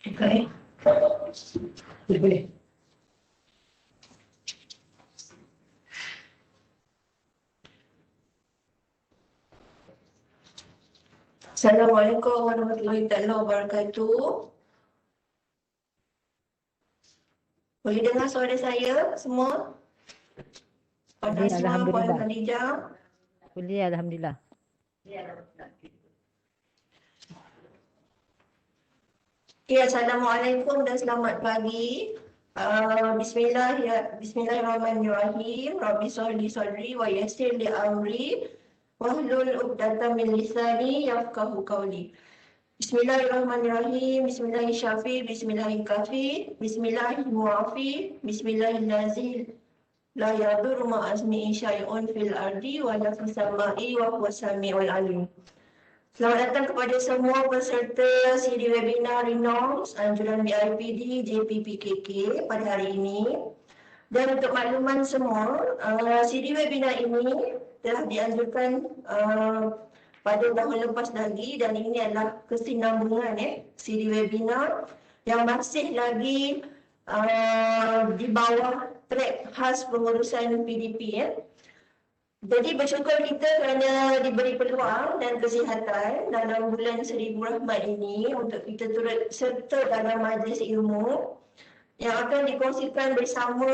Okay. Boleh. Assalamualaikum warahmatullahi wabarakatuh. Boleh dengar suara saya semua? Puan Boleh, Asma, Puan Alhamdulillah. Khadijah. Boleh, Alhamdulillah. Okay, Assalamualaikum dan selamat pagi. Bismillahirrahmanirrahim. Rabbi sholli sholli wa yassir li amri wahlul 'uqdatam min lisani yafqahu qawli. Bismillahirrahmanirrahim. Bismillahirrahmanirrahim. Bismillahirrahmanirrahim. Bismillahirrahmanirrahim. Bismillahirrahmanirrahim. La yadurru ma'asmi'i syai'un fil ardi wa la fis sama'i wa huwas sami'ul alim. Selamat datang kepada semua peserta siri webinar Renoms Anjuran BIPD JPPKK pada hari ini. Dan untuk makluman semua, siri webinar ini telah dianjurkan pada tahun lepas lagi dan ini adalah kesinambungan siri webinar yang masih lagi di bawah track khas pengurusan PDP . Jadi bersyukur kita kerana diberi peluang dan kesihatan dalam bulan Seribu Rahmat ini untuk kita turut serta dalam majlis ilmu yang akan dikongsikan bersama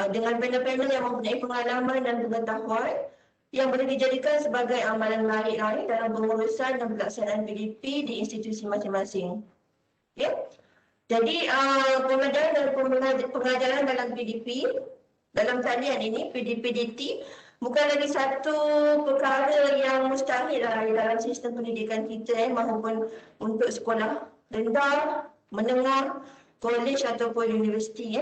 dengan panel-panel yang mempunyai pengalaman dan pengetahuan yang boleh dijadikan sebagai amalan lain dalam pengurusan dan pelaksanaan PDP di institusi masing-masing. Ya. Jadi pengajaran dalam PDP dalam talian ini PDP-DT bukan lagi satu perkara yang mustahil dalam sistem pendidikan kita maupun untuk sekolah rendah, menengah, kolej ataupun universiti .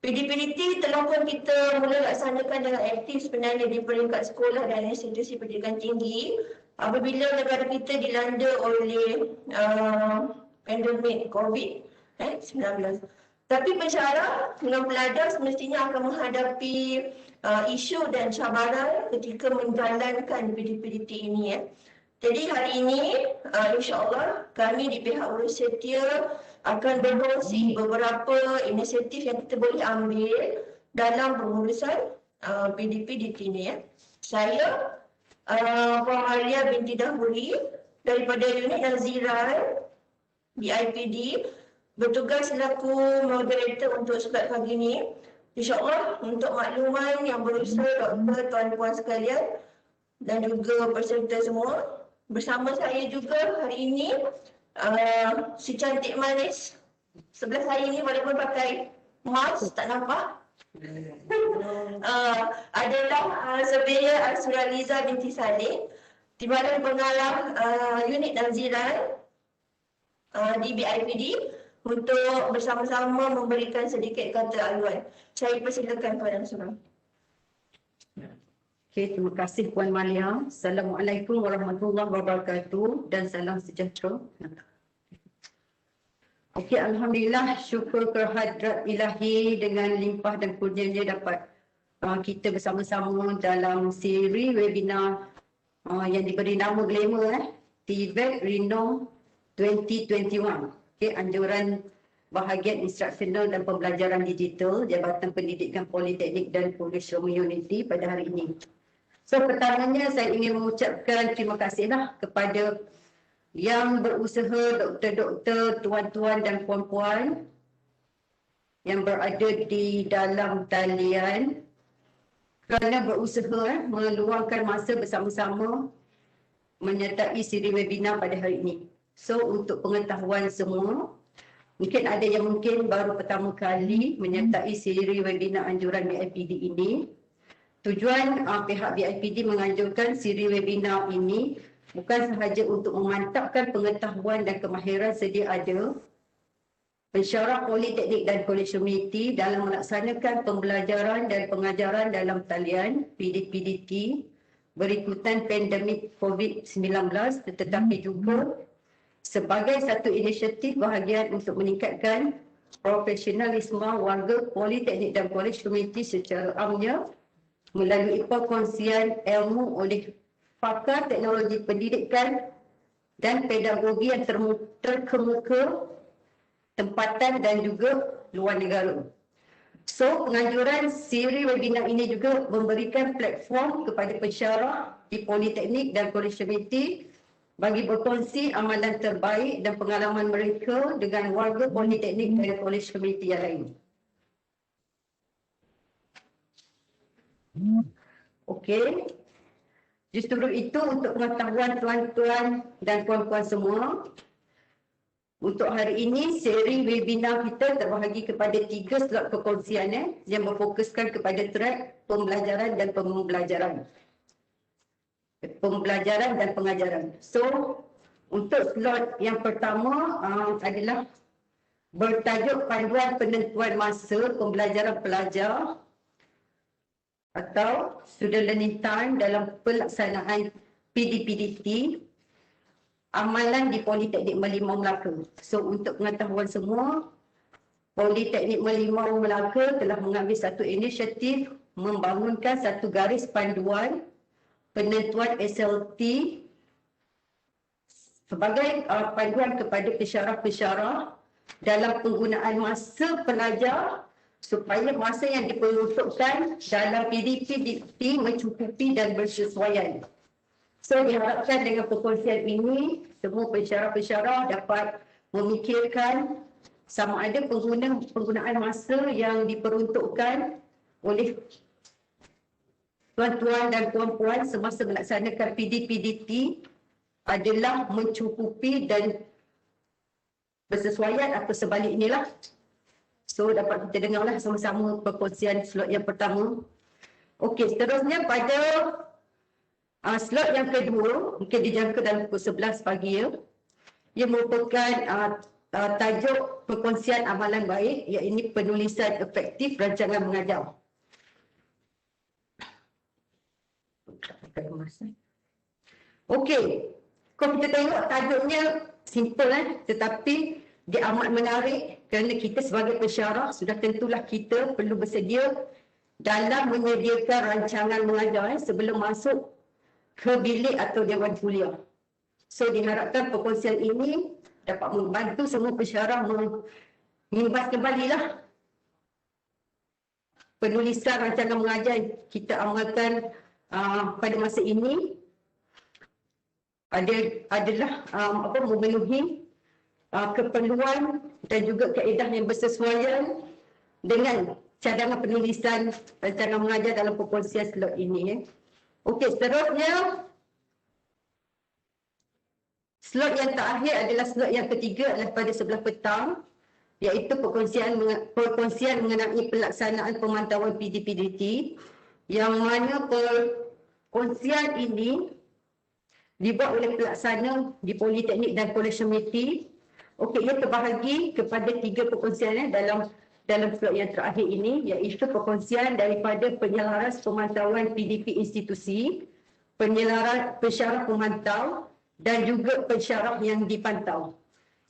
PDP-DT telah pun kita mula laksanakan dengan aktif sebenarnya di peringkat sekolah dan institusi pendidikan tinggi apabila negara kita dilanda oleh pandemik COVID-19. Tapi pensyarah dengan pelajar semestinya akan menghadapi isu dan cabaran ketika menjalankan PDP-DT ini . Jadi hari ini insya-Allah kami di pihak Urus Setia akan berkongsi beberapa inisiatif yang kita boleh ambil dalam pengurusan PDP-DT ini . Saya Puan Alia binti Dahuri daripada unit Naziran BIPD bertugas selaku moderator untuk slot pagi ini. InsyaAllah untuk makluman yang berusaha doktor, tuan-puan sekalian dan juga peserta semua. Bersama saya juga hari ini si cantik manis sebelah saya ini walaupun pakai mask tak nampak. Adalah Surveyor Asraliza binti Saleh Timbalan Pengarah unit Naziran di BIPD untuk bersama-sama memberikan sedikit kata aluan. Saya persilakan Puan Amsura. Okay, terima kasih Puan Malia. Assalamualaikum warahmatullahi wabarakatuh dan salam sejahtera. Okey, Alhamdulillah, syukur kehadrat ilahi dengan limpah dan kurnianya dapat kita bersama-sama dalam siri webinar yang diberi nama glamour TVET Renoms 2021. Okay, anjuran bahagian instruksional dan pembelajaran digital Jabatan Pendidikan Politeknik dan Community pada hari ini. So pertamanya saya ingin mengucapkan terima kasihlah kepada yang berusaha, doktor-doktor, tuan-tuan dan puan-puan yang berada di dalam talian kerana berusaha meluangkan masa bersama-sama menyertai siri webinar pada hari ini. So untuk pengetahuan semua, mungkin ada yang mungkin baru pertama kali menyertai siri webinar anjuran BIPD ini. Tujuan pihak BIPD menganjurkan siri webinar ini bukan sahaja untuk memantapkan pengetahuan dan kemahiran sedia ada pensyarah politeknik dan kolej community dalam melaksanakan pembelajaran dan pengajaran dalam talian PDP-DT berikutan pandemik COVID-19, tetapi juga sebagai satu inisiatif bahagian untuk meningkatkan profesionalisme warga politeknik dan kolej community secara amnya melalui perkongsian ilmu oleh pakar teknologi pendidikan dan pedagogi yang terkemuka tempatan dan juga luar negara. So, penganjuran siri webinar ini juga memberikan platform kepada pensyarah di Politeknik dan Kolej Semeti bagi berkongsi amalan terbaik dan pengalaman mereka dengan warga Politeknik dan Kolej Semeti yang lain. Okey. Justru itu untuk pengetahuan tuan-tuan dan puan-puan semua, untuk hari ini, seri webinar kita terbahagi kepada 3 slot perkongsian yang berfokuskan kepada track pembelajaran dan pembelajaran. Pembelajaran dan pengajaran. So, untuk slot yang pertama adalah bertajuk panduan penentuan masa pembelajaran pelajar atau student learning time dalam pelaksanaan PDPDT. Amalan di Politeknik Merlimau Melaka. So, untuk pengetahuan semua, Politeknik Merlimau Melaka telah mengambil satu inisiatif membangunkan satu garis panduan penentuan SLT sebagai panduan kepada pensyarah-pensyarah dalam penggunaan masa pelajar supaya masa yang diperuntukkan dalam PDPDT mencukupi dan bersesuaian. So, diharapkan dengan perkongsian ini, semua pensyarah-pensyarah dapat memikirkan sama ada penggunaan masa yang diperuntukkan oleh tuan-tuan dan puan-puan semasa melaksanakan PDPDT adalah mencukupi dan bersesuaian atau sebaliknya lah. So, dapat kita dengarlah sama-sama perkongsian slot yang pertama. Okey, seterusnya pada slot yang kedua, mungkin dijangka dalam pukul 11 pagi ya. Ia merupakan tajuk perkongsian amalan baik, iaitu penulisan efektif rancangan mengajar. Okey, kalau kita tengok tajuknya simple tetapi dia amat menarik kerana kita sebagai pensyarah sudah tentulah kita perlu bersedia dalam menyediakan rancangan mengajar sebelum masuk ke bilik atau dewan kuliah. So, diharapkan perkongsian ini dapat membantu semua pensyarah mengimbas kembalilah penulisan rancangan mengajar yang kita amalkan pada masa ini adalah memenuhi keperluan dan juga kaedah yang bersesuaian dengan cadangan penulisan rancangan mengajar dalam perkongsian slot ini. Okey, seterusnya slot yang terakhir adalah slot yang ketiga adalah pada sebelah petang, iaitu perkongsian mengenai pelaksanaan pemantauan PDPDT, yang mana perkongsian ini dibuat oleh pelaksana di Politeknik dan Kolej Semeti. Okey, ia terbahagi kepada 3 perkongsian dalam slot yang terakhir ini, iaitu perkongsian daripada penyelaras pemantauan PDP institusi, pensyarah pemantau dan juga pensyarah yang dipantau.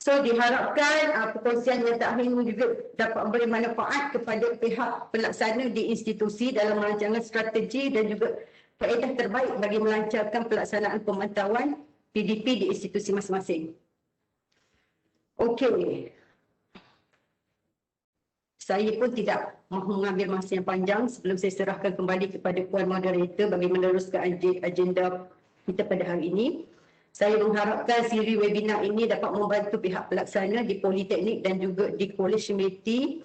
So, diharapkan perkongsian yang terakhir ini juga dapat memberi manfaat kepada pihak pelaksana di institusi dalam merancangan strategi dan juga kaedah terbaik bagi melancarkan pelaksanaan pemantauan PDP di institusi masing-masing. Okey. Saya pun tidak mahu mengambil masa yang panjang sebelum saya serahkan kembali kepada Puan Moderator bagi meneruskan agenda kita pada hari ini. Saya mengharapkan siri webinar ini dapat membantu pihak pelaksana di Politeknik dan juga di Kolej Semeti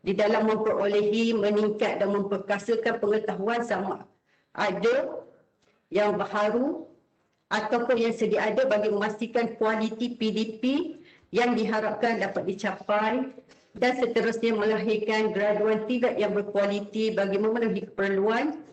di dalam memperolehi, meningkat dan memperkasakan pengetahuan sama ada yang baharu ataupun yang sedia ada bagi memastikan kualiti PDP yang diharapkan dapat dicapai dan seterusnya melahirkan graduan tingkat yang berkualiti bagi memenuhi keperluan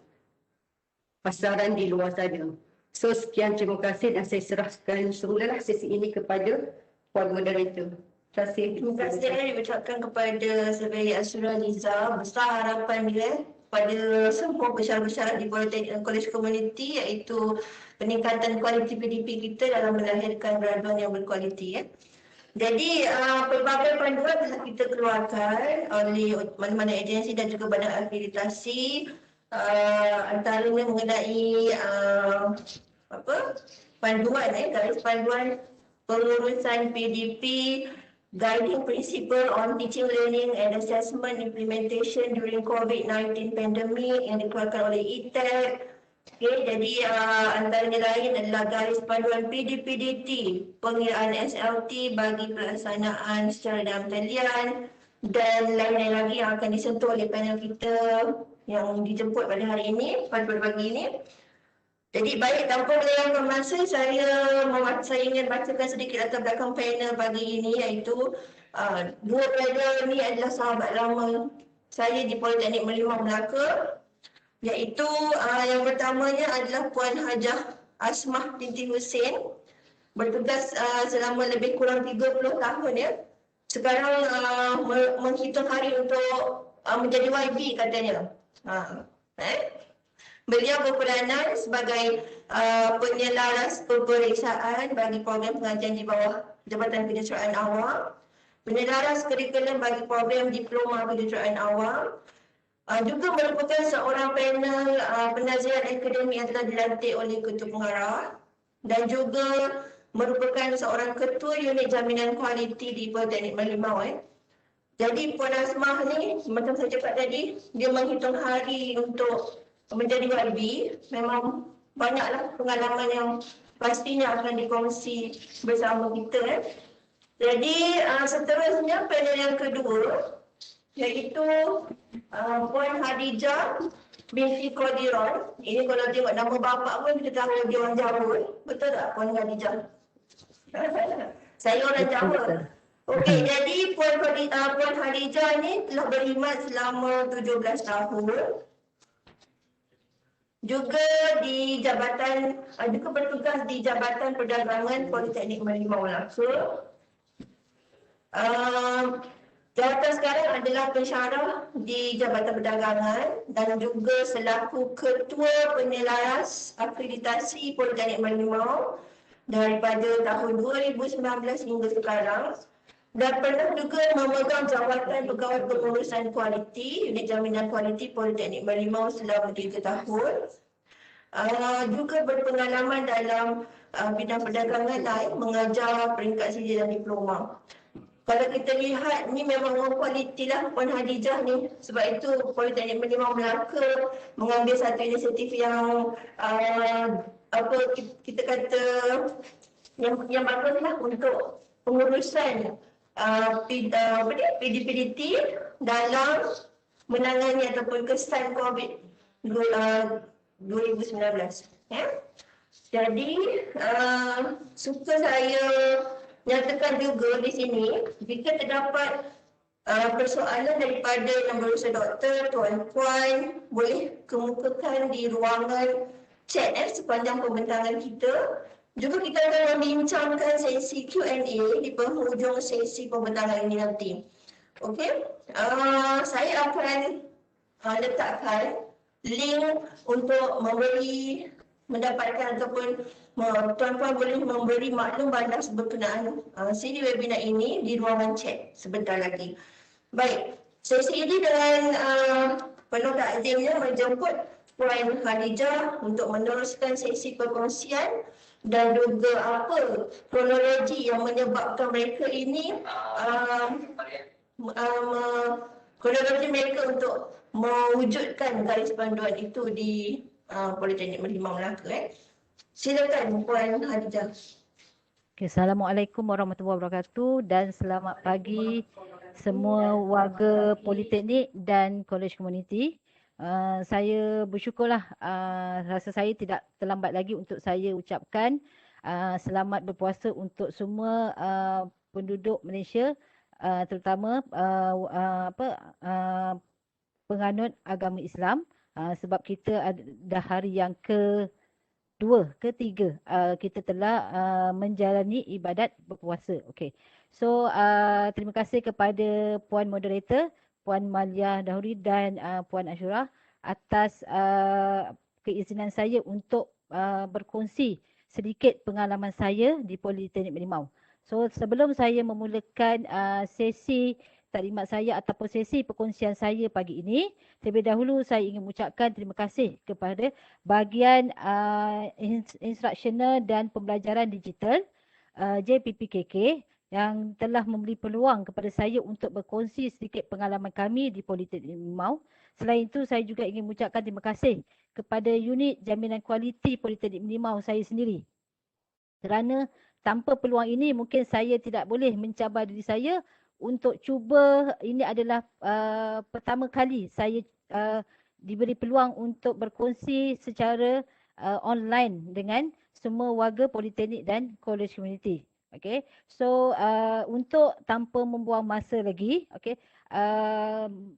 pasaran di luar sana. So, sekian, terima kasih dan saya serahkan semulalah sesi ini kepada Puan Moderator. Terima kasih. Terima kasih diucapkan kepada Saudari Asura Liza. Besar harapan dia pada semua pensyarah-pensyarah di Politeknik dan Kolej Komuniti, iaitu peningkatan kualiti PDP kita dalam melahirkan graduan yang berkualiti. Jadi, pelbagai panduan telah kita keluarkan oleh mana-mana agensi dan juga badan akreditasi, antaranya mengenai panduan, garis panduan pengurusan PDP Guiding Principle on Teaching, Learning and Assessment Implementation during COVID-19 Pandemic yang dikeluarkan oleh ITEC. Okay, jadi antaranya lain adalah garis panduan PDPDT, pengiraan SLT bagi pelaksanaan secara dalam talian dan lain-lain lagi yang akan disentuh oleh panel kita yang dijemput pada hari ini, pada pagi ini. Jadi baik, tanpa melewatkan masa, saya ingin bacakan sedikit latar belakang panel pagi ini, iaitu dua panel ini adalah sahabat lama saya di Politeknik Merlimau Melaka, iaitu yang pertamanya adalah Puan Hajah Asmah binti Hussein, bertugas selama lebih kurang 30 tahun ya. Sekarang menghitung hari untuk menjadi YB katanya. Beliau berperanan sebagai penyelaras peperiksaan bagi program pengajian di bawah Jabatan Kejuruteraan Awam, penyelaras kurikulum bagi program Diploma Kejuruteraan Awam, juga merupakan seorang panel penasihat akademik yang telah dilantik oleh Ketua Pengarah dan juga merupakan seorang ketua unit jaminan kualiti di Politeknik Merlimau. Jadi Puan Asmah ni, macam saya cakap tadi, dia menghitung hari untuk menjadi YB. Memang banyaklah pengalaman yang pastinya akan dikongsi bersama kita. Jadi seterusnya panel yang kedua, iaitu Puan Hadijah binti Qadiron. Ini kalau tengok nama bapa pun kita tahu dia orang Jawa. Betul tak Puan Hadijah? Saya orang Jawa. Okey, jadi Puan Hadijah ni telah berkhidmat selama 17 tahun. Juga di jabatan, juga bertugas di Jabatan Perdagangan Politeknik Merlimau Melaka. Jabatan sekarang adalah pensyarah di Jabatan Perdagangan dan juga selaku Ketua Penyelaras Akreditasi Politeknik Merlimau daripada tahun 2019 hingga sekarang. Dan pernah juga memegang jawatan Pegawai Pengurusan Kualiti, Unit Jaminan Kualiti Politeknik Merlimau selama 3 tahun. Juga berpengalaman dalam bidang perdagangan lain, mengajar peringkat sijil dan diploma. Kalau kita lihat, ni memang orang kualiti lah Puan Hadijah ni. Sebab itu Politeknik Merlimau Melaka mengambil satu inisiatif yang kita kata yang bagus lah untuk pengurusan PDPDT dalam menangani ataupun kesan COVID-19. Jadi suka saya nyatakan juga di sini, jika terdapat persoalan daripada yang berusaha doktor, tuan-puan, boleh kemukakan di ruangan chat sepanjang pembentangan kita. Juga kita akan membincangkan sesi Q&A di penghujung sesi pembentangan ini nanti. Okey, saya akan letakkan link untuk mendapatkan ataupun tuan-tuan boleh memberi maklum balas berkenaan siri webinar ini di ruangan chat sebentar lagi. Baik, sesi ini dengan penuh takzimnya menjemput Puan Hadijah untuk meneruskan sesi perkongsian dan juga apa kronologi yang menyebabkan mereka ini kronologi mereka untuk mewujudkan garis panduan itu di Politeknik Merlimau Melaka. Silakan Puan Hadijah. Okay, Assalamualaikum warahmatullahi wabarakatuh dan selamat pagi semua warga Politeknik dan Kolej Komuniti. Saya bersyukurlah, rasa saya tidak terlambat lagi untuk saya ucapkan selamat berpuasa untuk semua penduduk Malaysia, terutama penganut agama Islam, sebab kita dah hari yang ketiga kita telah menjalani ibadat berpuasa. Okey. So terima kasih kepada Puan Moderator, Puan Malia Dahuri dan Puan Ashura atas keizinan saya untuk berkongsi sedikit pengalaman saya di Politeknik Merlimau. So sebelum saya memulakan sesi taklimat saya ataupun sesi perkongsian saya pagi ini, terlebih dahulu saya ingin mengucapkan terima kasih kepada bahagian instruksional dan pembelajaran digital JPPKK yang telah memberi peluang kepada saya untuk berkongsi sedikit pengalaman kami di Politeknik Limau. Selain itu, saya juga ingin mengucapkan terima kasih kepada unit jaminan kualiti Politeknik Limau saya sendiri. Kerana tanpa peluang ini mungkin saya tidak boleh mencabar diri saya untuk cuba, ini adalah pertama kali saya diberi peluang untuk berkongsi secara online dengan semua warga Politeknik dan College Community. Okay, so untuk tanpa membuang masa lagi, okay,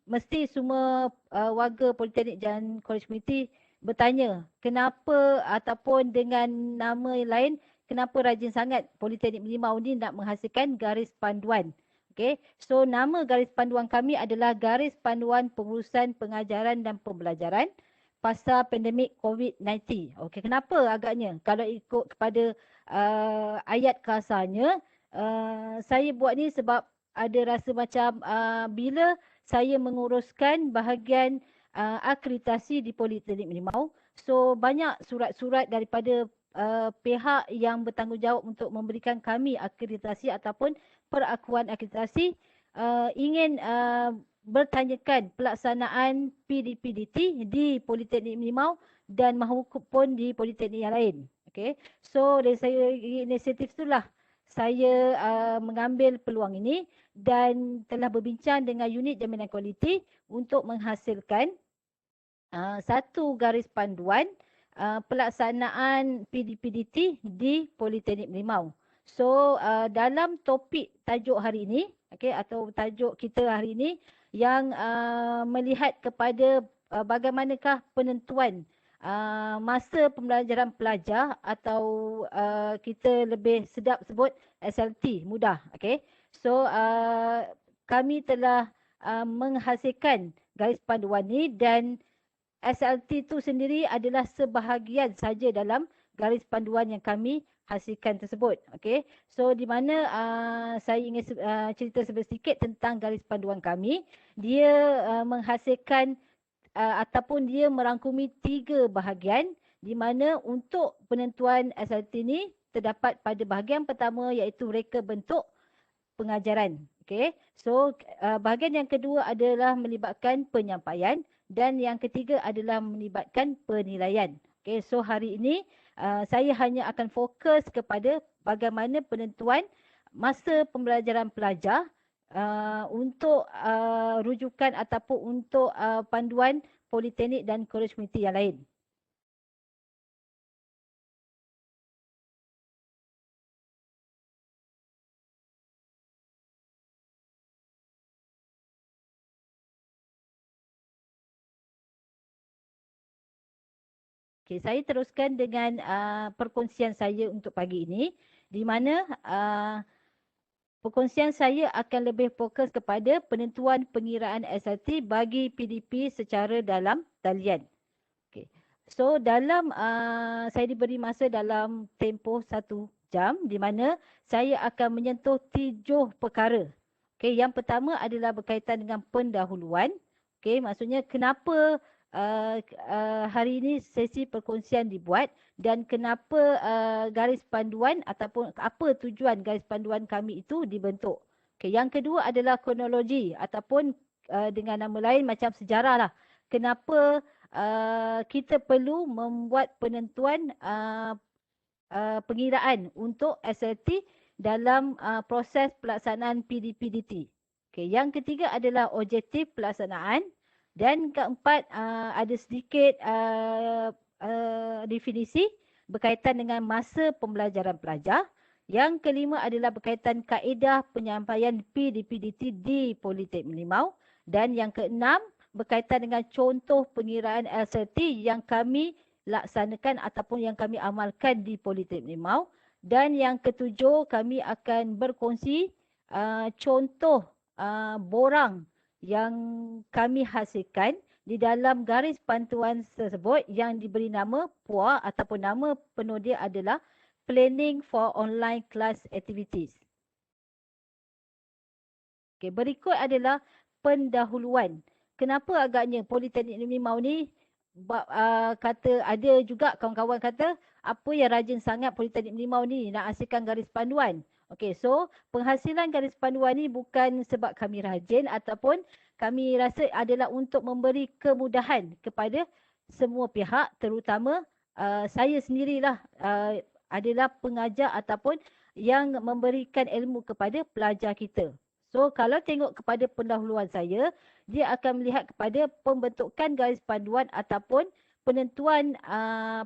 mesti semua warga Politeknik dan College Community bertanya kenapa ataupun dengan nama lain, kenapa rajin sangat Politeknik Limau ni nak menghasilkan garis panduan. Okay, so nama garis panduan kami adalah Garis Panduan Pengurusan Pengajaran dan Pembelajaran pasal pandemik COVID-19. Okay, kenapa agaknya? Kalau ikut kepada ayat kasarnya, saya buat ni sebab ada rasa macam bila saya menguruskan bahagian akreditasi di Politeknik Limau, so banyak surat-surat daripada pihak yang bertanggungjawab untuk memberikan kami akreditasi ataupun perakuan akreditasi ingin bertanyakan pelaksanaan PDPDT di Politeknik Limau dan mahupun di politeknik yang lain. Okay. So dari saya inisiatif itulah saya mengambil peluang ini dan telah berbincang dengan unit jaminan kualiti untuk menghasilkan satu garis panduan pelaksanaan PDPDT di Politeknik Limau. So dalam topik tajuk hari ini, okay, atau tajuk kita hari ini yang melihat kepada bagaimanakah penentuan masa pembelajaran pelajar atau kita lebih sedap sebut SLT, mudah. Okay. So kami telah menghasilkan garis panduan ni dan SLT itu sendiri adalah sebahagian saja dalam garis panduan yang kami hasilkan tersebut. Okay. So di mana saya ingin cerita sedikit tentang garis panduan kami. Dia menghasilkan ataupun dia merangkumi 3 bahagian di mana untuk penentuan SLT ini terdapat pada bahagian pertama iaitu reka bentuk pengajaran. Okay. So bahagian yang kedua adalah melibatkan penyampaian dan yang ketiga adalah melibatkan penilaian. Okay. So hari ini saya hanya akan fokus kepada bagaimana penentuan masa pembelajaran pelajar untuk rujukan ataupun untuk panduan politeknik dan college community yang lain. Okay, saya teruskan dengan perkongsian saya untuk pagi ini, di mana perkongsian saya akan lebih fokus kepada penentuan pengiraan SLT bagi PDP secara dalam talian. Okay. So dalam saya diberi masa dalam tempoh 1 jam di mana saya akan menyentuh 7 perkara. Okay, yang pertama adalah berkaitan dengan pendahuluan. Okay, maksudnya kenapa hari ini sesi perkongsian dibuat dan kenapa garis panduan ataupun apa tujuan garis panduan kami itu dibentuk. Okay, yang kedua adalah kronologi ataupun dengan nama lain macam sejarah lah. Kenapa kita perlu membuat penentuan pengiraan untuk SLT dalam proses pelaksanaan PDPDT. Okay, yang ketiga adalah objektif pelaksanaan. Dan keempat, ada sedikit definisi berkaitan dengan masa pembelajaran pelajar. Yang kelima adalah berkaitan kaedah penyampaian PDPDT di Politeknik Limau. Dan yang keenam, berkaitan dengan contoh pengiraan SLT yang kami laksanakan ataupun yang kami amalkan di Politeknik Limau. Dan yang ketujuh, kami akan berkongsi contoh borang yang kami hasilkan di dalam garis panduan tersebut yang diberi nama PUA ataupun nama penuh dia adalah Planning for Online Class Activities. Okay, berikut adalah pendahuluan. Kenapa agaknya Politeknik Limau ni kata ada juga kawan-kawan kata apa yang rajin sangat Politeknik Limau ni nak hasilkan garis panduan. Okey, so penghasilan garis panduan ni bukan sebab kami rajin ataupun kami rasa adalah untuk memberi kemudahan kepada semua pihak, terutama saya sendirilah adalah pengajar ataupun yang memberikan ilmu kepada pelajar kita. So kalau tengok kepada pendahuluan saya, dia akan melihat kepada pembentukan garis panduan ataupun penentuan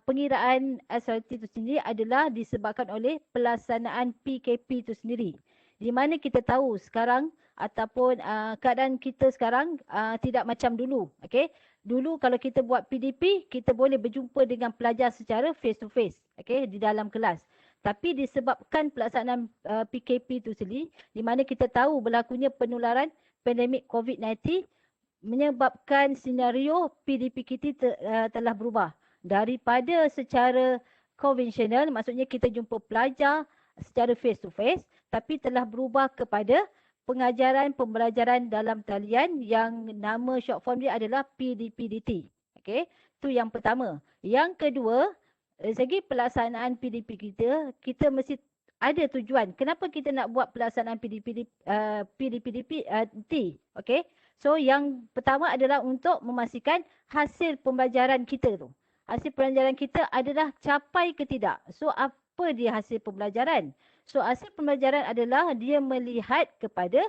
pengiraan SLT itu sendiri adalah disebabkan oleh pelaksanaan PKP itu sendiri. Di mana kita tahu sekarang ataupun keadaan kita sekarang tidak macam dulu. Okay? Dulu kalau kita buat PDP, kita boleh berjumpa dengan pelajar secara face to face, okay, di dalam kelas. Tapi disebabkan pelaksanaan PKP itu sendiri, di mana kita tahu berlakunya penularan pandemik COVID-19, menyebabkan senario PDP kita telah berubah. Daripada secara konvensional, maksudnya kita jumpa pelajar secara face to face, tapi telah berubah kepada pengajaran pembelajaran dalam talian yang nama short form dia adalah PDPDT. Okey, itu yang pertama. Yang kedua, dari segi pelaksanaan PDP kita mesti ada tujuan. Kenapa kita nak buat pelaksanaan PDPDT? Okey. So yang pertama adalah untuk memastikan hasil pembelajaran kita tu. Hasil pembelajaran kita adalah capai ke tidak. So apa dia hasil pembelajaran? So hasil pembelajaran adalah dia melihat kepada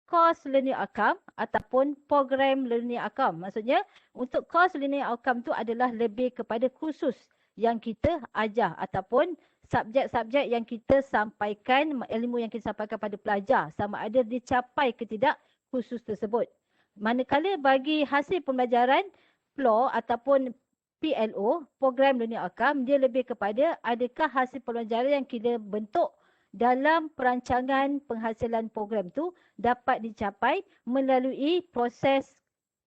course learning outcome ataupun program learning outcome. Maksudnya untuk course learning outcome tu adalah lebih kepada kursus yang kita ajar ataupun subjek-subjek yang kita sampaikan, ilmu yang kita sampaikan pada pelajar sama ada dicapai ke tidak kursus tersebut. Manakala bagi hasil pembelajaran PLO ataupun PLO, Program Learning Outcome, dia lebih kepada adakah hasil pembelajaran yang kita bentuk dalam perancangan penghasilan program tu dapat dicapai melalui proses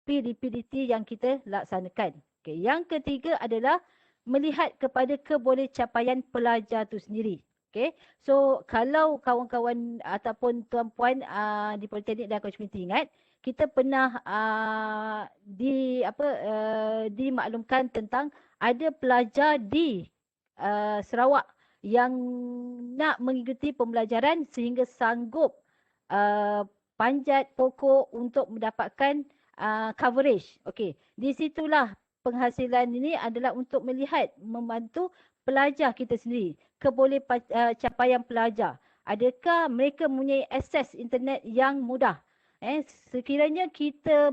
PDPDT yang kita laksanakan. Okay. Yang ketiga adalah melihat kepada kebolehcapaian pelajar tu sendiri. Okay. So kalau kawan-kawan ataupun tuan-puan di Politeknik dan Komuniti ingat, kita pernah dimaklumkan tentang ada pelajar di Sarawak yang nak mengikuti pembelajaran sehingga sanggup panjat pokok untuk mendapatkan coverage. Okey, di situlah penghasilan ini adalah untuk melihat, membantu pelajar kita sendiri, kebolehcapaian pelajar. Adakah mereka mempunyai akses internet yang mudah? Sekiranya kita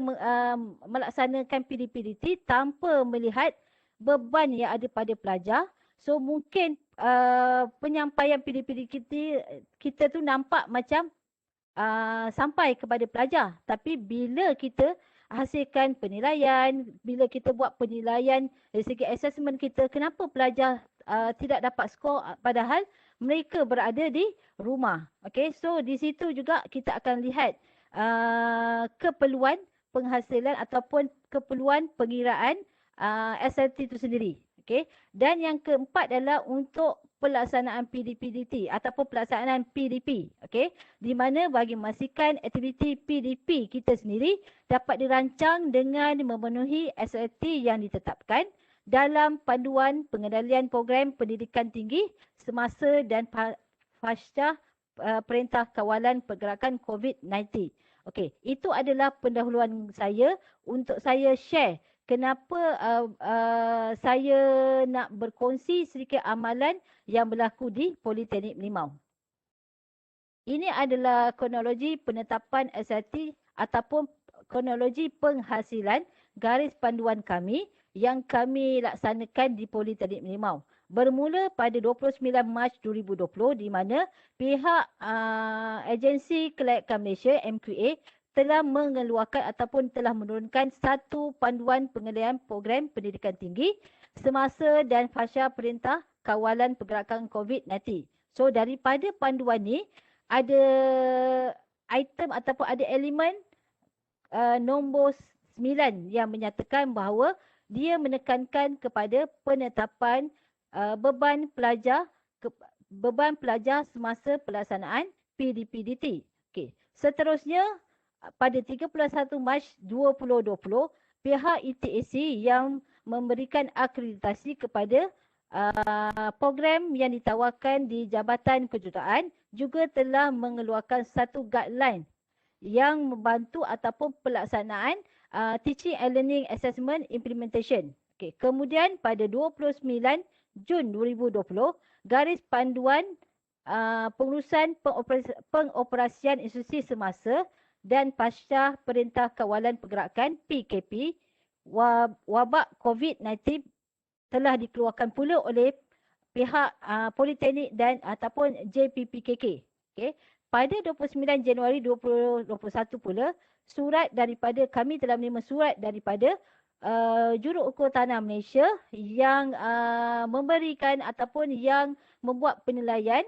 melaksanakan PDPDT tanpa melihat beban yang ada pada pelajar, so mungkin penyampaian PDPDT kita tu nampak macam sampai kepada pelajar. Tapi bila kita hasilkan penilaian, bila kita buat penilaian dari segi assessment kita, kenapa pelajar tidak dapat skor padahal mereka berada di rumah. Okay, so di situ juga kita akan lihat keperluan penghasilan ataupun keperluan pengiraan SLT itu sendiri. Okay. Dan yang keempat adalah untuk pelaksanaan PDPDT ataupun pelaksanaan PDP. Okay. Di mana bagi memastikan aktiviti PDP kita sendiri dapat dirancang dengan memenuhi SLT yang ditetapkan dalam panduan pengendalian program pendidikan tinggi semasa dan pasca Perintah Kawalan Pergerakan COVID-19. Okey, itu adalah pendahuluan saya untuk saya share kenapa saya nak berkongsi sedikit amalan yang berlaku di Politeknik Merlimau. Ini adalah kronologi penetapan SLT ataupun kronologi penghasilan garis panduan kami yang kami laksanakan di Politeknik Merlimau. Bermula pada 29 Mac 2020 di mana pihak Agensi Kelayakan Malaysia MQA telah mengeluarkan ataupun telah menurunkan satu panduan pengendalian program pendidikan tinggi semasa dan pasca Perintah Kawalan Pergerakan COVID-19. So daripada panduan ni ada item ataupun ada elemen nombor 9 yang menyatakan bahawa dia menekankan kepada penetapan beban pelajar semasa pelaksanaan PDPDT. Okey. Seterusnya pada 31 Mac 2020 pihak ETAC yang memberikan akreditasi kepada program yang ditawarkan di Jabatan Kejuruteraan juga telah mengeluarkan satu guideline yang membantu ataupun pelaksanaan teaching and learning assessment implementation. Okay. Kemudian pada 29 Jun 2020, garis panduan pengurusan pengoperasian institusi semasa dan pasca Perintah Kawalan Pergerakan PKP wabak COVID-19 telah dikeluarkan pula oleh pihak Politeknik dan ataupun JPPKK. Okay. Pada 29 Januari 2021 pula, kami telah menerima surat daripada Juruukur Tanah Malaysia yang memberikan ataupun yang membuat penilaian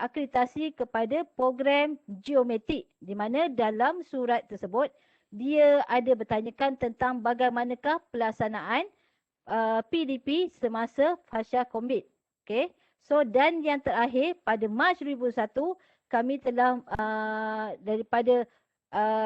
akreditasi kepada program geometrik, di mana dalam surat tersebut dia ada bertanyakan tentang bagaimanakah pelaksanaan PDP semasa fasa COVID. Okay. So dan yang terakhir pada Mac 2001 kami telah daripada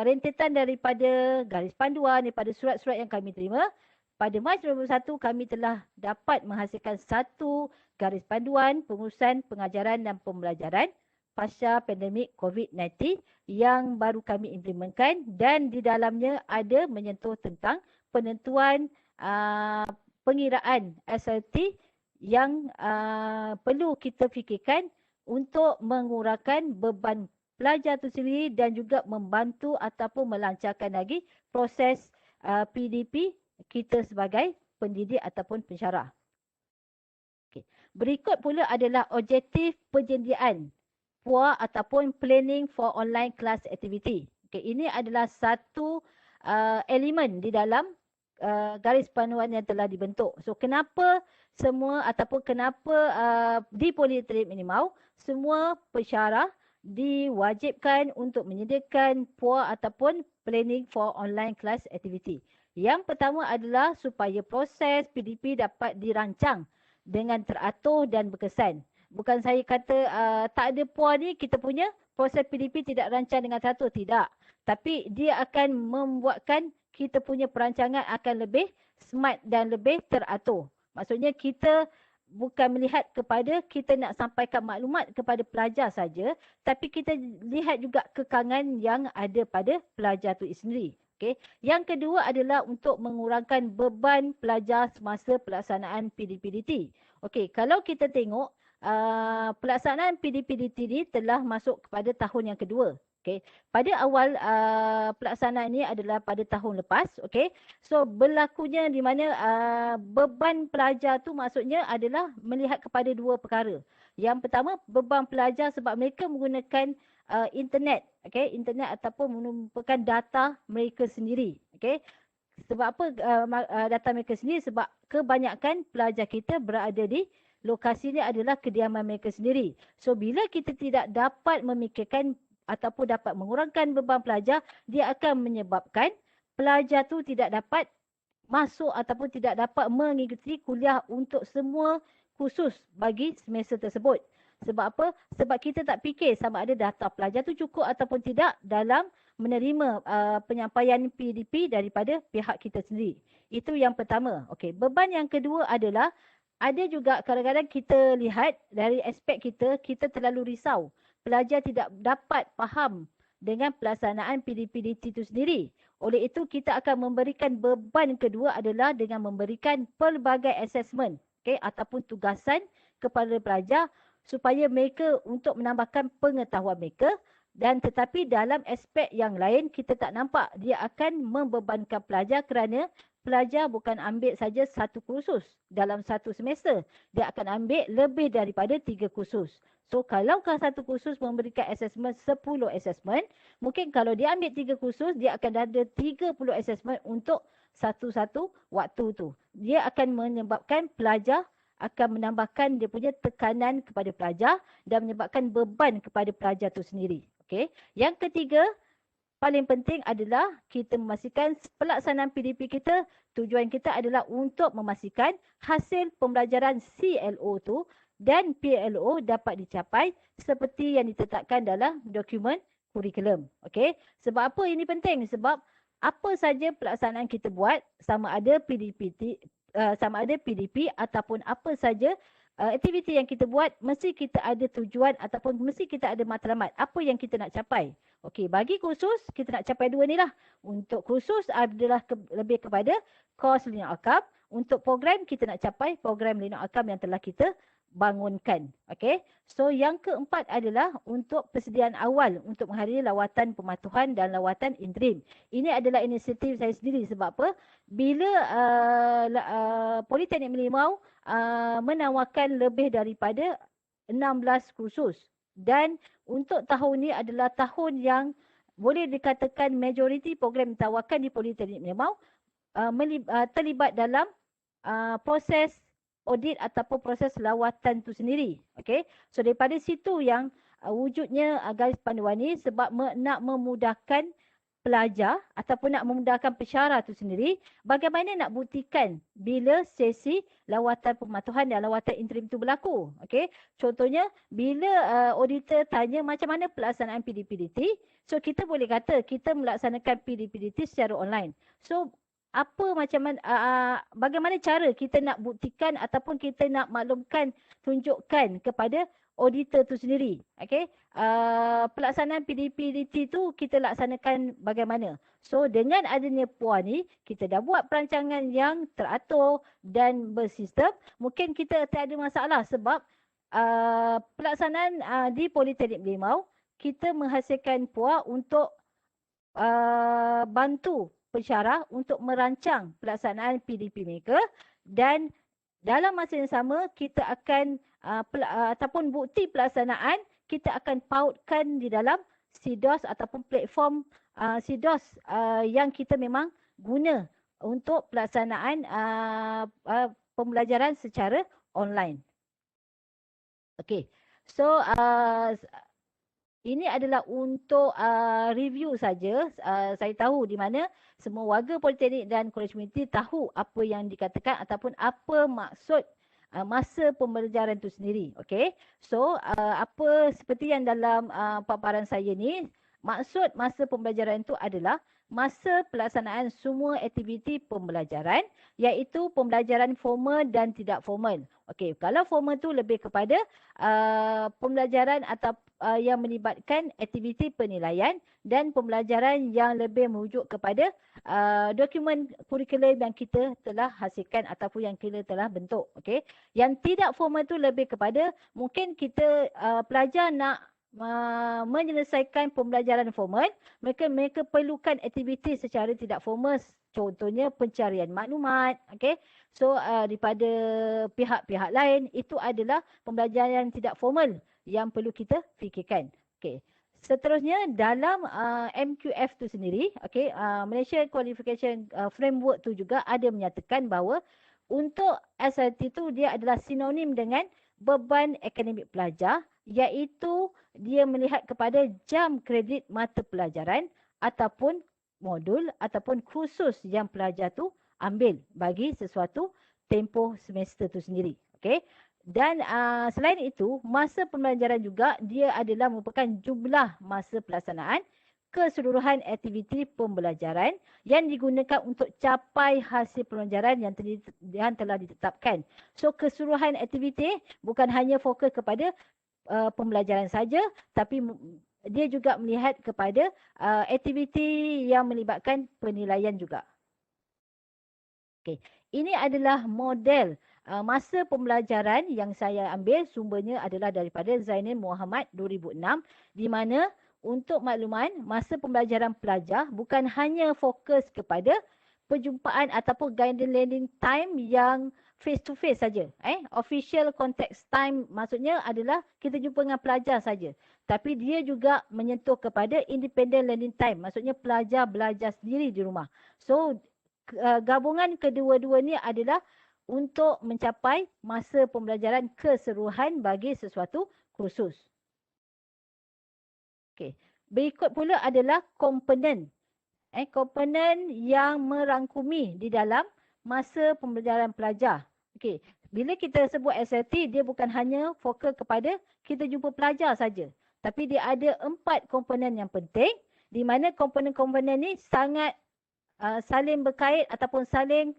rentetan daripada garis panduan, daripada surat-surat yang kami terima, pada Mac 2001 kami telah dapat menghasilkan satu garis panduan pengurusan pengajaran dan pembelajaran pasca pandemik COVID-19 yang baru kami implementkan, dan di dalamnya ada menyentuh tentang penentuan pengiraan SLT yang perlu kita fikirkan untuk mengurangkan beban pelajar itu sendiri dan juga membantu ataupun melancarkan lagi proses PDP kita sebagai pendidik ataupun pensyarah. Okay. Berikut pula adalah objektif penyediaan PUA ataupun Planning for Online Class Activity. Okay. Ini adalah satu elemen di dalam garis panduan yang telah dibentuk. So kenapa semua ataupun kenapa di Politeknik Merlimau semua pensyarah diwajibkan untuk menyediakan PUA ataupun Planning for Online Class Activity. Yang pertama adalah supaya proses PDP dapat dirancang dengan teratur dan berkesan. Bukan saya kata tak ada PUA ni kita punya proses PDP tidak rancang dengan teratur, tidak. Tapi dia akan membuatkan kita punya perancangan akan lebih smart dan lebih teratur. Maksudnya kita bukan melihat kepada kita nak sampaikan maklumat kepada pelajar saja, tapi kita lihat juga kekangan yang ada pada pelajar itu sendiri. Okay. Yang kedua adalah untuk mengurangkan beban pelajar semasa pelaksanaan PDPDT. Okay. Kalau kita tengok pelaksanaan PDPDT ini telah masuk kepada tahun yang kedua. Okay. Pada awal pelaksanaan ini adalah pada tahun lepas. Okay. So berlakunya di mana beban pelajar tu maksudnya adalah melihat kepada dua perkara. Yang pertama, beban pelajar sebab mereka menggunakan internet. Okay. Internet ataupun merupakan data mereka sendiri. Okay. Sebab apa data mereka sendiri? Sebab kebanyakan pelajar kita berada di lokasi ini adalah kediaman mereka sendiri. So bila kita tidak dapat memikirkan ataupun dapat mengurangkan beban pelajar, dia akan menyebabkan pelajar tu tidak dapat masuk ataupun tidak dapat mengikuti kuliah untuk semua kursus bagi semester tersebut. Sebab apa? Sebab kita tak fikir sama ada data pelajar tu cukup ataupun tidak dalam menerima penyampaian PDP daripada pihak kita sendiri. Itu yang pertama. Okey, beban yang kedua adalah ada juga kadang-kadang kita lihat dari aspek kita terlalu risau. Pelajar tidak dapat faham dengan pelaksanaan PDPDT itu sendiri. Oleh itu, kita akan memberikan beban kedua adalah dengan memberikan pelbagai assessment, okay, ataupun tugasan kepada pelajar supaya mereka untuk menambahkan pengetahuan mereka, dan tetapi dalam aspek yang lain kita tak nampak dia akan membebankan pelajar kerana pelajar bukan ambil saja satu kursus dalam satu semester. Dia akan ambil lebih daripada 3 kursus. So kalau satu kursus memberikan assessment 10 assessment, mungkin kalau dia ambil 3 kursus, dia akan ada 30 assessment untuk satu-satu waktu tu. Dia akan menyebabkan pelajar akan menambahkan dia punya tekanan kepada pelajar dan menyebabkan beban kepada pelajar tu sendiri. Okay. Yang ketiga, paling penting adalah kita memastikan pelaksanaan PDP kita, tujuan kita adalah untuk memastikan hasil pembelajaran CLO tu dan PLO dapat dicapai seperti yang ditetapkan dalam dokumen kurikulum. Okey. Sebab apa ini penting? Sebab apa saja pelaksanaan kita buat, sama ada PDP ataupun apa saja aktiviti yang kita buat mesti kita ada tujuan ataupun mesti kita ada matlamat. Apa yang kita nak capai? Okey, bagi kursus kita nak capai dua ni lah. Untuk kursus adalah lebih kepada course learning outcome. Untuk program kita nak capai program learning outcome yang telah kita bangunkan. Okey. So yang keempat adalah untuk persediaan awal untuk menghadiri lawatan pematuhan dan lawatan interim. Ini adalah inisiatif saya sendiri sebab apa? Bila Politeknik Merlimau menawarkan lebih daripada 16 kursus dan untuk tahun ini adalah tahun yang boleh dikatakan majoriti program ditawarkan di Politeknik Merlimau terlibat dalam proses audit ataupun proses lawatan tu sendiri. Okey. So daripada situ yang wujudnya garis panduan ni sebab nak memudahkan pelajar ataupun nak memudahkan pensyarah tu sendiri bagaimana nak buktikan bila sesi lawatan pematuhan dan lawatan interim tu berlaku. Okey. Contohnya bila auditor tanya macam mana pelaksanaan PDPDT, so kita boleh kata kita melaksanakan PDPDT secara online. So bagaimana cara kita nak buktikan ataupun kita nak maklumkan, tunjukkan kepada auditor tu sendiri. Okey. Pelaksanaan PDPDT tu kita laksanakan bagaimana. So dengan adanya puan ni, kita dah buat perancangan yang teratur dan bersistem. Mungkin kita tak ada masalah sebab pelaksanaan di Politeknik Merlimau, kita menghasilkan puan untuk bantu pensyarah untuk merancang pelaksanaan PDP mereka dan dalam masa yang sama kita akan ataupun bukti pelaksanaan kita akan pautkan di dalam SIDOS ataupun platform SIDOS yang kita memang guna untuk pelaksanaan pembelajaran secara online. Okey. So ini adalah untuk review saja. Saya tahu di mana semua warga politeknik dan kolej komuniti tahu apa yang dikatakan ataupun apa maksud masa pembelajaran itu sendiri. Okey. So apa seperti yang dalam paparan saya ni, maksud masa pembelajaran itu adalah masa pelaksanaan semua aktiviti pembelajaran iaitu pembelajaran formal dan tidak formal. Okey, kalau formal tu lebih kepada pembelajaran atau yang melibatkan aktiviti penilaian dan pembelajaran yang lebih merujuk kepada dokumen kurikulum yang kita telah hasilkan ataupun yang kita telah bentuk. Okey, yang tidak formal tu lebih kepada mungkin kita pelajar nak menyelesaikan pembelajaran formal, mereka perlukan aktiviti secara tidak formal, contohnya pencarian maklumat, okey. So daripada pihak-pihak lain, itu adalah pembelajaran tidak formal yang perlu kita fikirkan. Okey. Seterusnya dalam MQF tu sendiri, okey, Malaysia Qualification Framework tu juga ada menyatakan bahawa untuk SLT tu dia adalah sinonim dengan beban akademik pelajar, iaitu dia melihat kepada jam kredit mata pelajaran ataupun modul ataupun kursus yang pelajar tu ambil bagi sesuatu tempoh semester tu sendiri. Okey. Dan selain itu, masa pembelajaran juga dia adalah merupakan jumlah masa pelaksanaan keseluruhan aktiviti pembelajaran yang digunakan untuk capai hasil pembelajaran yang telah ditetapkan. So keseluruhan aktiviti bukan hanya fokus kepada pembelajaran saja, tapi dia juga melihat kepada aktiviti yang melibatkan penilaian juga. Okey, ini adalah model masa pembelajaran yang saya ambil, sumbernya adalah daripada Zainal Muhammad 2006, di mana untuk makluman masa pembelajaran pelajar bukan hanya fokus kepada perjumpaan ataupun guided learning time yang face to face saja. Official context time maksudnya adalah kita jumpa dengan pelajar saja. Tapi dia juga menyentuh kepada independent learning time. Maksudnya pelajar belajar sendiri di rumah. So gabungan kedua-dua ni adalah untuk mencapai masa pembelajaran keseluruhan bagi sesuatu kursus. Okey. Berikut pula adalah komponen. Komponen yang merangkumi di dalam masa pembelajaran pelajar. Okey, bila kita sebut SLT, dia bukan hanya fokus kepada kita jumpa pelajar saja. Tapi dia ada 4 komponen yang penting di mana komponen-komponen ni sangat saling berkait ataupun saling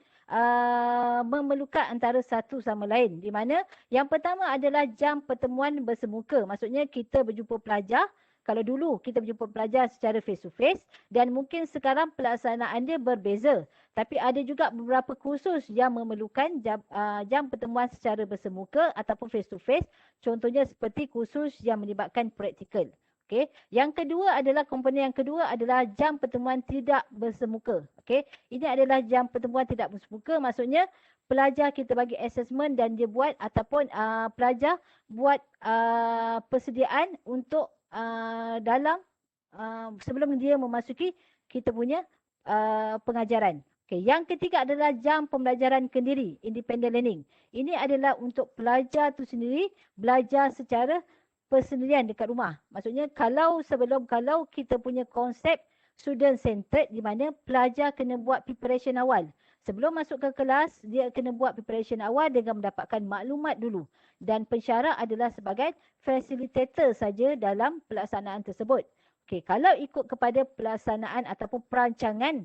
memerlukan antara satu sama lain. Di mana yang pertama adalah jam pertemuan bersemuka. Maksudnya kita berjumpa pelajar. Kalau dulu kita berjumpa pelajar secara face to face dan mungkin sekarang pelaksanaan dia berbeza. Tapi ada juga beberapa kursus yang memerlukan jam pertemuan secara bersemuka ataupun face to face. Contohnya seperti kursus yang melibatkan praktikal. Okey. Yang kedua adalah komponen yang kedua adalah jam pertemuan tidak bersemuka. Okey. Ini adalah jam pertemuan tidak bersemuka, maksudnya pelajar kita bagi assessment dan dia buat ataupun pelajar buat persediaan untuk dalam sebelum dia memasuki kita punya pengajaran. Okay. Yang ketiga adalah jam pembelajaran kendiri, independent learning. Ini adalah untuk pelajar tu sendiri belajar secara persendirian dekat rumah. Maksudnya kalau kita punya konsep student centered di mana pelajar kena buat preparation awal. Sebelum masuk ke kelas, dia kena buat preparation awal dengan mendapatkan maklumat dulu. Dan pensyarah adalah sebagai facilitator saja dalam pelaksanaan tersebut. Okey, kalau ikut kepada pelaksanaan ataupun perancangan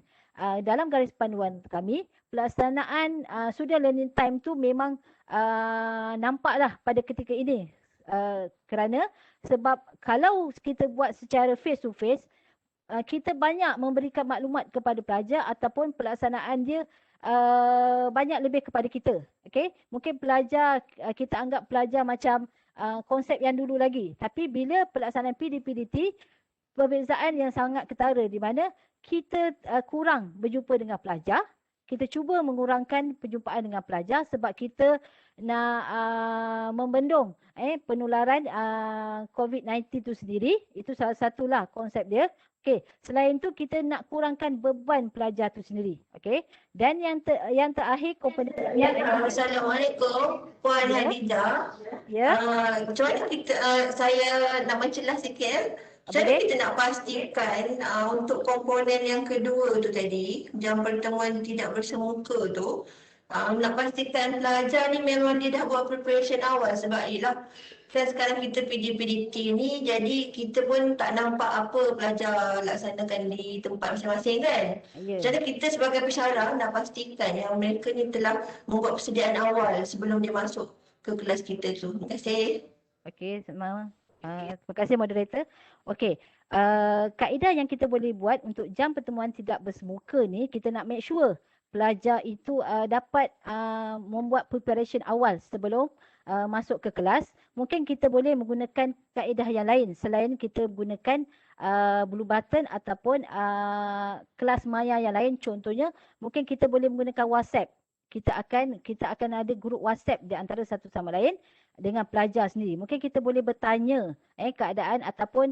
dalam garis panduan kami, pelaksanaan student learning time tu memang nampaklah pada ketika ini. Kerana sebab kalau kita buat secara face to face, kita banyak memberikan maklumat kepada pelajar ataupun pelaksanaan dia banyak lebih kepada kita. Okay? Mungkin pelajar, kita anggap pelajar macam konsep yang dulu lagi. Tapi bila pelaksanaan PDPDT, perbezaan yang sangat ketara di mana kita kurang berjumpa dengan pelajar. Kita cuba mengurangkan perjumpaan dengan pelajar sebab kita nak membendung penularan COVID-19 itu sendiri. Itu salah satulah konsep dia. Okey, selain tu kita nak kurangkan beban pelajar tu sendiri. Okey. Dan yang terakhir komponen Assalamualaikum Puan Hadiza. Ya. Macam mana kita saya nak mencelah sikit. Macam mana kita nak pastikan untuk komponen yang kedua tu tadi, jam pertemuan tidak bersemuka tu, nak pastikan pelajar ni memang dia dah buat preparation awal sebab ialah kan sekarang kita PDPDT ni, jadi kita pun tak nampak apa pelajar laksanakan di tempat masing-masing kan. Ya. Jadi kita sebagai pensyarah nak pastikan yang mereka ni telah membuat persediaan awal sebelum dia masuk ke kelas kita tu. Terima kasih. Okey, terima kasih moderator. Okey, kaedah yang kita boleh buat untuk jam pertemuan tidak bersemuka ni, kita nak make sure pelajar itu dapat membuat preparation awal sebelum masuk ke kelas. Mungkin kita boleh menggunakan kaedah yang lain selain kita gunakan blue button ataupun kelas maya yang lain. Contohnya, mungkin kita boleh menggunakan WhatsApp. Kita akan ada grup WhatsApp di antara satu sama lain dengan pelajar sendiri. Mungkin kita boleh bertanya keadaan ataupun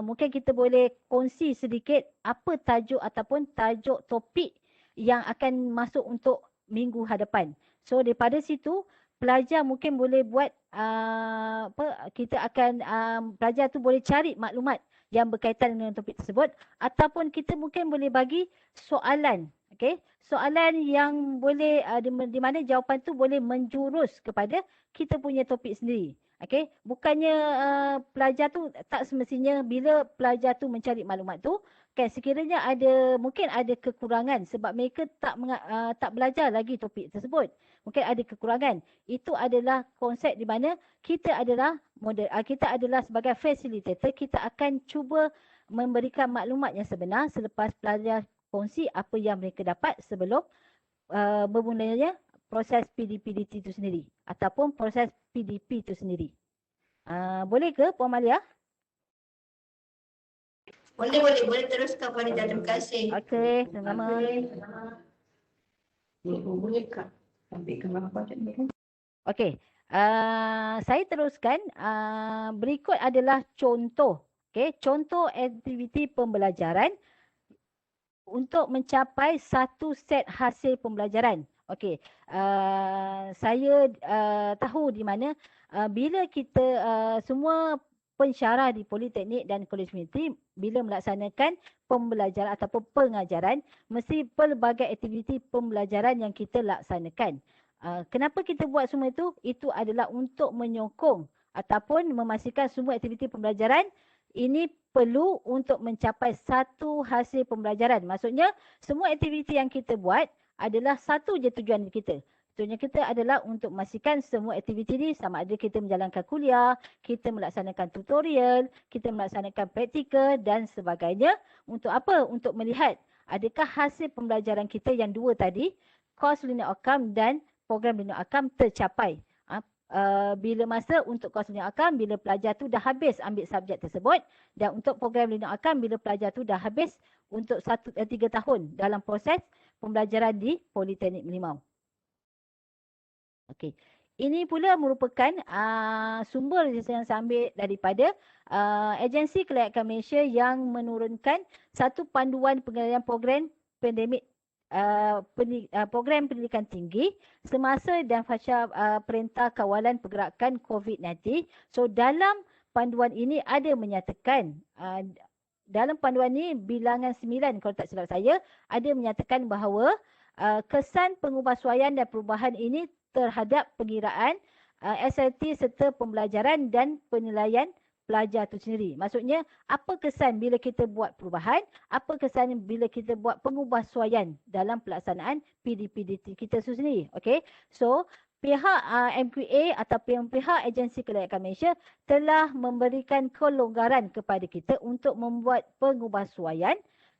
mungkin kita boleh kongsi sedikit apa tajuk ataupun tajuk topik yang akan masuk untuk minggu hadapan. So daripada situ pelajar mungkin boleh buat pelajar tu boleh cari maklumat yang berkaitan dengan topik tersebut ataupun kita mungkin boleh bagi soalan. Okey, soalan yang boleh di mana jawapan tu boleh menjurus kepada kita punya topik sendiri. Okey, bukannya pelajar tu tak semestinya bila pelajar tu mencari maklumat tu kan sekiranya mungkin ada kekurangan sebab mereka tak belajar lagi topik tersebut. Mungkin ada kekurangan. Itu adalah konsep di mana kita adalah sebagai facilitator, kita akan cuba memberikan maklumat yang sebenar selepas pelajar kongsi apa yang mereka dapat sebelum bermulanya proses PDPDT itu sendiri ataupun proses PDP itu sendiri. Boleh ke Puan Malia? Boleh teruskan Puan Hadiza. Terima kasih. Okey, sama-sama. Okey, saya teruskan. Berikut adalah contoh. Okey, contoh aktiviti pembelajaran untuk mencapai satu set hasil pembelajaran. Okey, saya tahu di mana bila kita semua pensyarah di Politeknik dan Kolej Militeri bila melaksanakan pembelajaran ataupun pengajaran mesti pelbagai aktiviti pembelajaran yang kita laksanakan. Kenapa kita buat semua itu? Itu adalah untuk menyokong ataupun memastikan semua aktiviti pembelajaran ini perlu untuk mencapai satu hasil pembelajaran. Maksudnya semua aktiviti yang kita buat adalah satu je tujuan kita. Tujuan kita adalah untuk memastikan semua aktiviti ni sama ada kita menjalankan kuliah, kita melaksanakan tutorial, kita melaksanakan praktikal dan sebagainya. Untuk apa? Untuk melihat adakah hasil pembelajaran kita yang dua tadi, course learning outcome dan program learning outcome tercapai. Bila masa untuk course learning outcome, bila pelajar tu dah habis ambil subjek tersebut, dan untuk program learning outcome, bila pelajar tu dah habis untuk 3 tahun dalam proses pembelajaran di Politeknik Merlimau. Okey. Ini pula merupakan sumber yang saya ambil daripada Agensi Kelayakan Malaysia yang menurunkan satu panduan pengendalian program pandemik program pendidikan tinggi semasa dan fasa Perintah Kawalan Pergerakan COVID-19. So dalam panduan ini ada menyatakan dalam panduan ini bilangan 9 kalau tak silap saya ada menyatakan bahawa kesan pengubahsuaian dan perubahan ini terhadap pengiraan SLT serta pembelajaran dan penilaian pelajar itu sendiri. Maksudnya, apa kesan bila kita buat perubahan, apa kesan bila kita buat pengubahsuaian dalam pelaksanaan PDPDT kita itu sendiri. Okay? So, pihak MQA atau pihak Agensi Kelayakan Malaysia telah memberikan kelonggaran kepada kita untuk membuat pengubahsuaian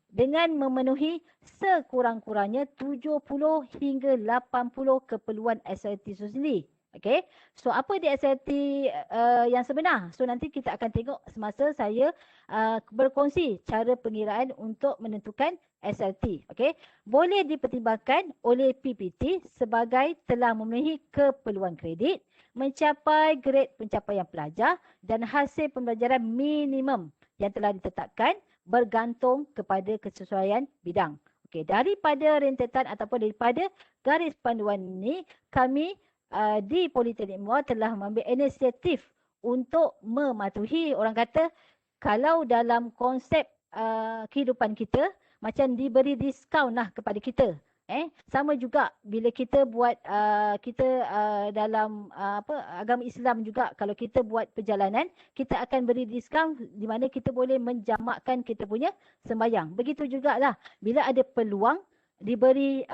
dengan memenuhi sekurang-kurangnya 70 hingga 80 keperluan SLT itu sendiri. Okay. So apa di SLT yang sebenar? So nanti kita akan tengok semasa saya berkongsi cara pengiraan untuk menentukan SLT. Okay. Boleh dipertimbangkan oleh PPT sebagai telah memenuhi keperluan kredit, mencapai grade pencapaian pelajar dan hasil pembelajaran minimum yang telah ditetapkan bergantung kepada kesesuaian bidang. Okey, daripada rentetan ataupun daripada garis panduan ini, kami di Politeknik Merlimau telah mengambil inisiatif untuk mematuhi, orang kata kalau dalam konsep kehidupan kita macam diberi diskaun lah kepada kita. Sama juga bila kita buat dalam agama Islam juga, kalau kita buat perjalanan kita akan beri diskaun di mana kita boleh menjamakkan kita punya sembahyang. Begitu jugalah bila ada peluang diberi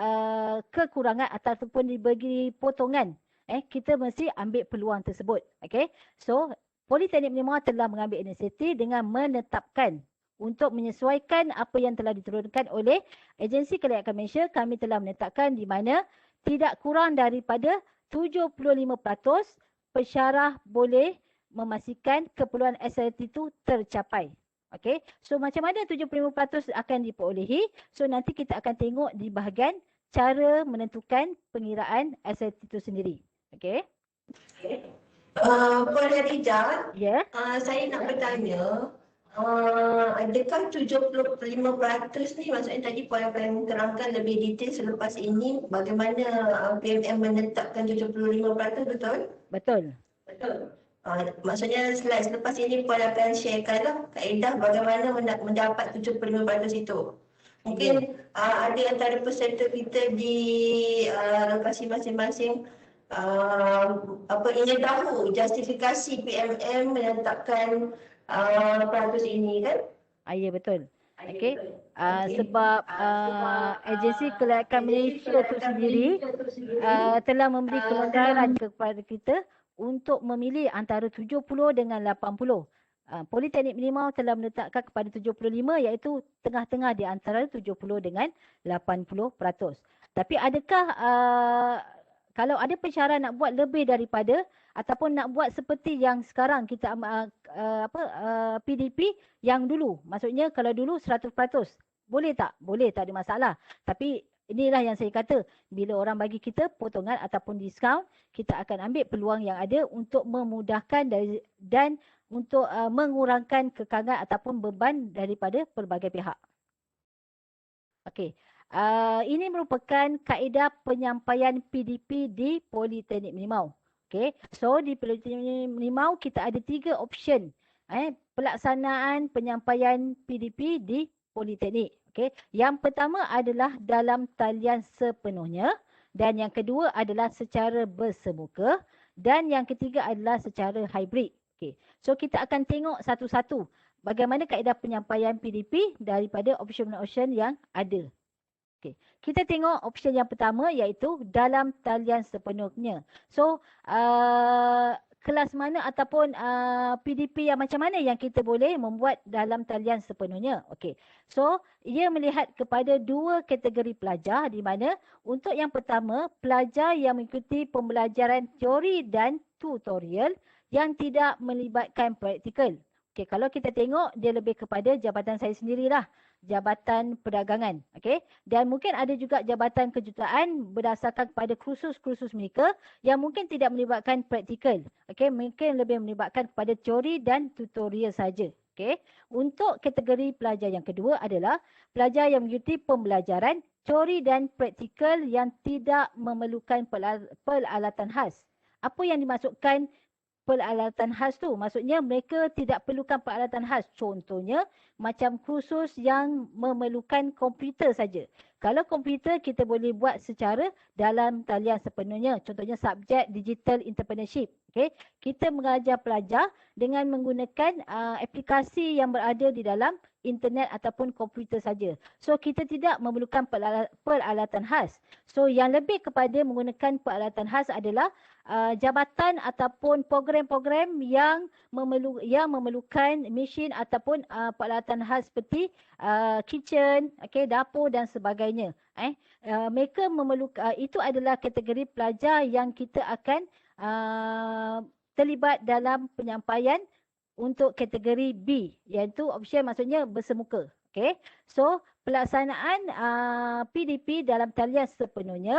kekurangan ataupun diberi potongan, kita mesti ambil peluang tersebut. Okay? So Politeknik Merlimau telah mengambil inisiatif dengan menetapkan untuk menyesuaikan apa yang telah diturunkan oleh Agensi Kelayakan Malaysia. Kami telah menetapkan di mana tidak kurang daripada 75% pensyarah boleh memastikan keperluan SLT itu tercapai. Okey. So macam mana 75% akan diperolehi? So nanti kita akan tengok di bahagian cara menentukan pengiraan SLT itu sendiri. Okey. Puan Hadidah, Ya. saya nak bertanya, adakah 75% ni, maksudnya tadi Puan akan terangkan lebih detail selepas ini bagaimana PMM menetapkan 75%, betul? Betul. Betul. Maksudnya slide selepas ini Puan akan sharekanlah kaedah bagaimana mendapat 75% itu. Mungkin ada antara peserta kita di lokasi masing-masing ingin tahu justifikasi PMM menetapkan peratus ini kan? Ya betul. Okey. Sebab Agensi Kelayakan Malaysia itu sendiri telah memberi kelonggaran kepada kita untuk memilih antara 70 dengan 80. Politeknik Merlimau telah menetapkan kepada 75, iaitu tengah-tengah di antara 70 dengan 80%. Tapi adakah kalau ada pensyarah nak buat lebih daripada ataupun nak buat seperti yang sekarang kita PDP yang dulu, maksudnya kalau dulu 100%, boleh tak? Boleh, tak ada masalah. Tapi inilah yang saya kata, bila orang bagi kita potongan ataupun diskaun, kita akan ambil peluang yang ada untuk memudahkan dan untuk mengurangkan kekangan ataupun beban daripada pelbagai pihak. Okey. Ini merupakan kaedah penyampaian PDP di Politeknik Merlimau. Okay. So di Politeknik Merlimau kita ada 3 option pelaksanaan penyampaian PDP di Politeknik. Okay. Yang pertama adalah dalam talian sepenuhnya, dan yang kedua adalah secara bersemuka, dan yang ketiga adalah secara hybrid. Okay. So kita akan tengok satu-satu bagaimana kaedah penyampaian PDP daripada option-option yang ada. Okey. Kita tengok option yang pertama iaitu dalam talian sepenuhnya. So, kelas mana ataupun PDP yang macam mana yang kita boleh membuat dalam talian sepenuhnya. Okey. So, ia melihat kepada dua kategori pelajar di mana untuk yang pertama, pelajar yang mengikuti pembelajaran teori dan tutorial yang tidak melibatkan praktikal. Okey, kalau kita tengok dia lebih kepada jabatan saya sendirilah, jabatan perdagangan. Okey, dan mungkin ada juga jabatan kejuruteraan berdasarkan kepada kursus-kursus mereka yang mungkin tidak melibatkan praktikal. Okey, mungkin lebih melibatkan kepada teori dan tutorial saja. Okey, untuk kategori pelajar yang kedua adalah pelajar yang mengikuti pembelajaran teori dan praktikal yang tidak memerlukan peralatan khas. Apa yang dimaksudkan peralatan khas tu? Maksudnya mereka tidak perlukan peralatan khas. Contohnya macam kursus yang memerlukan komputer saja. Kalau komputer kita boleh buat secara dalam talian sepenuhnya. Contohnya subjek digital entrepreneurship. Okay? Kita mengajar pelajar dengan menggunakan aplikasi yang berada di dalam internet ataupun komputer saja. So kita tidak memerlukan peralatan khas. So yang lebih kepada menggunakan peralatan khas adalah jabatan ataupun program-program yang memerlukan mesin ataupun peralatan khas seperti kitchen, okay, dapur dan sebagainya. Mereka memerlukan itu adalah kategori pelajar yang kita akan terlibat dalam penyampaian untuk kategori B, iaitu option maksudnya bersemuka. Okay. So pelaksanaan PDP dalam talian sepenuhnya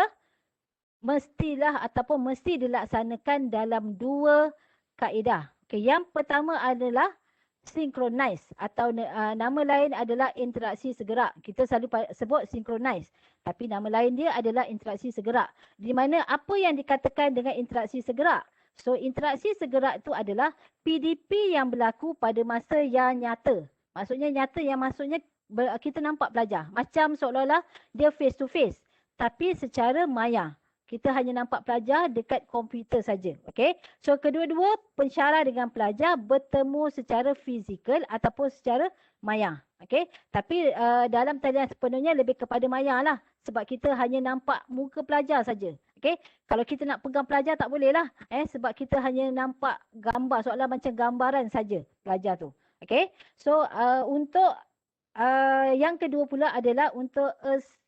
mestilah ataupun mesti dilaksanakan dalam dua kaedah. Okay. Yang pertama adalah synchronize atau nama lain adalah interaksi segerak. Kita selalu sebut synchronize, tapi nama lain dia adalah interaksi segerak. Di mana apa yang dikatakan dengan interaksi segerak? So interaksi segerak itu adalah PDP yang berlaku pada masa yang nyata. Maksudnya nyata yang maksudnya kita nampak pelajar. Macam seolah-olah dia face to face. Tapi secara maya. Kita hanya nampak pelajar dekat komputer saja. Okay? So kedua-dua pensyarah dengan pelajar bertemu secara fizikal ataupun secara maya. Okay? Tapi dalam talian sepenuhnya lebih kepada maya lah. Sebab kita hanya nampak muka pelajar saja. Okay? Kalau kita nak pegang pelajar tak boleh lah. Sebab kita hanya nampak gambar, seolah macam gambaran saja pelajar tu. Okay? So untuk yang kedua pula adalah untuk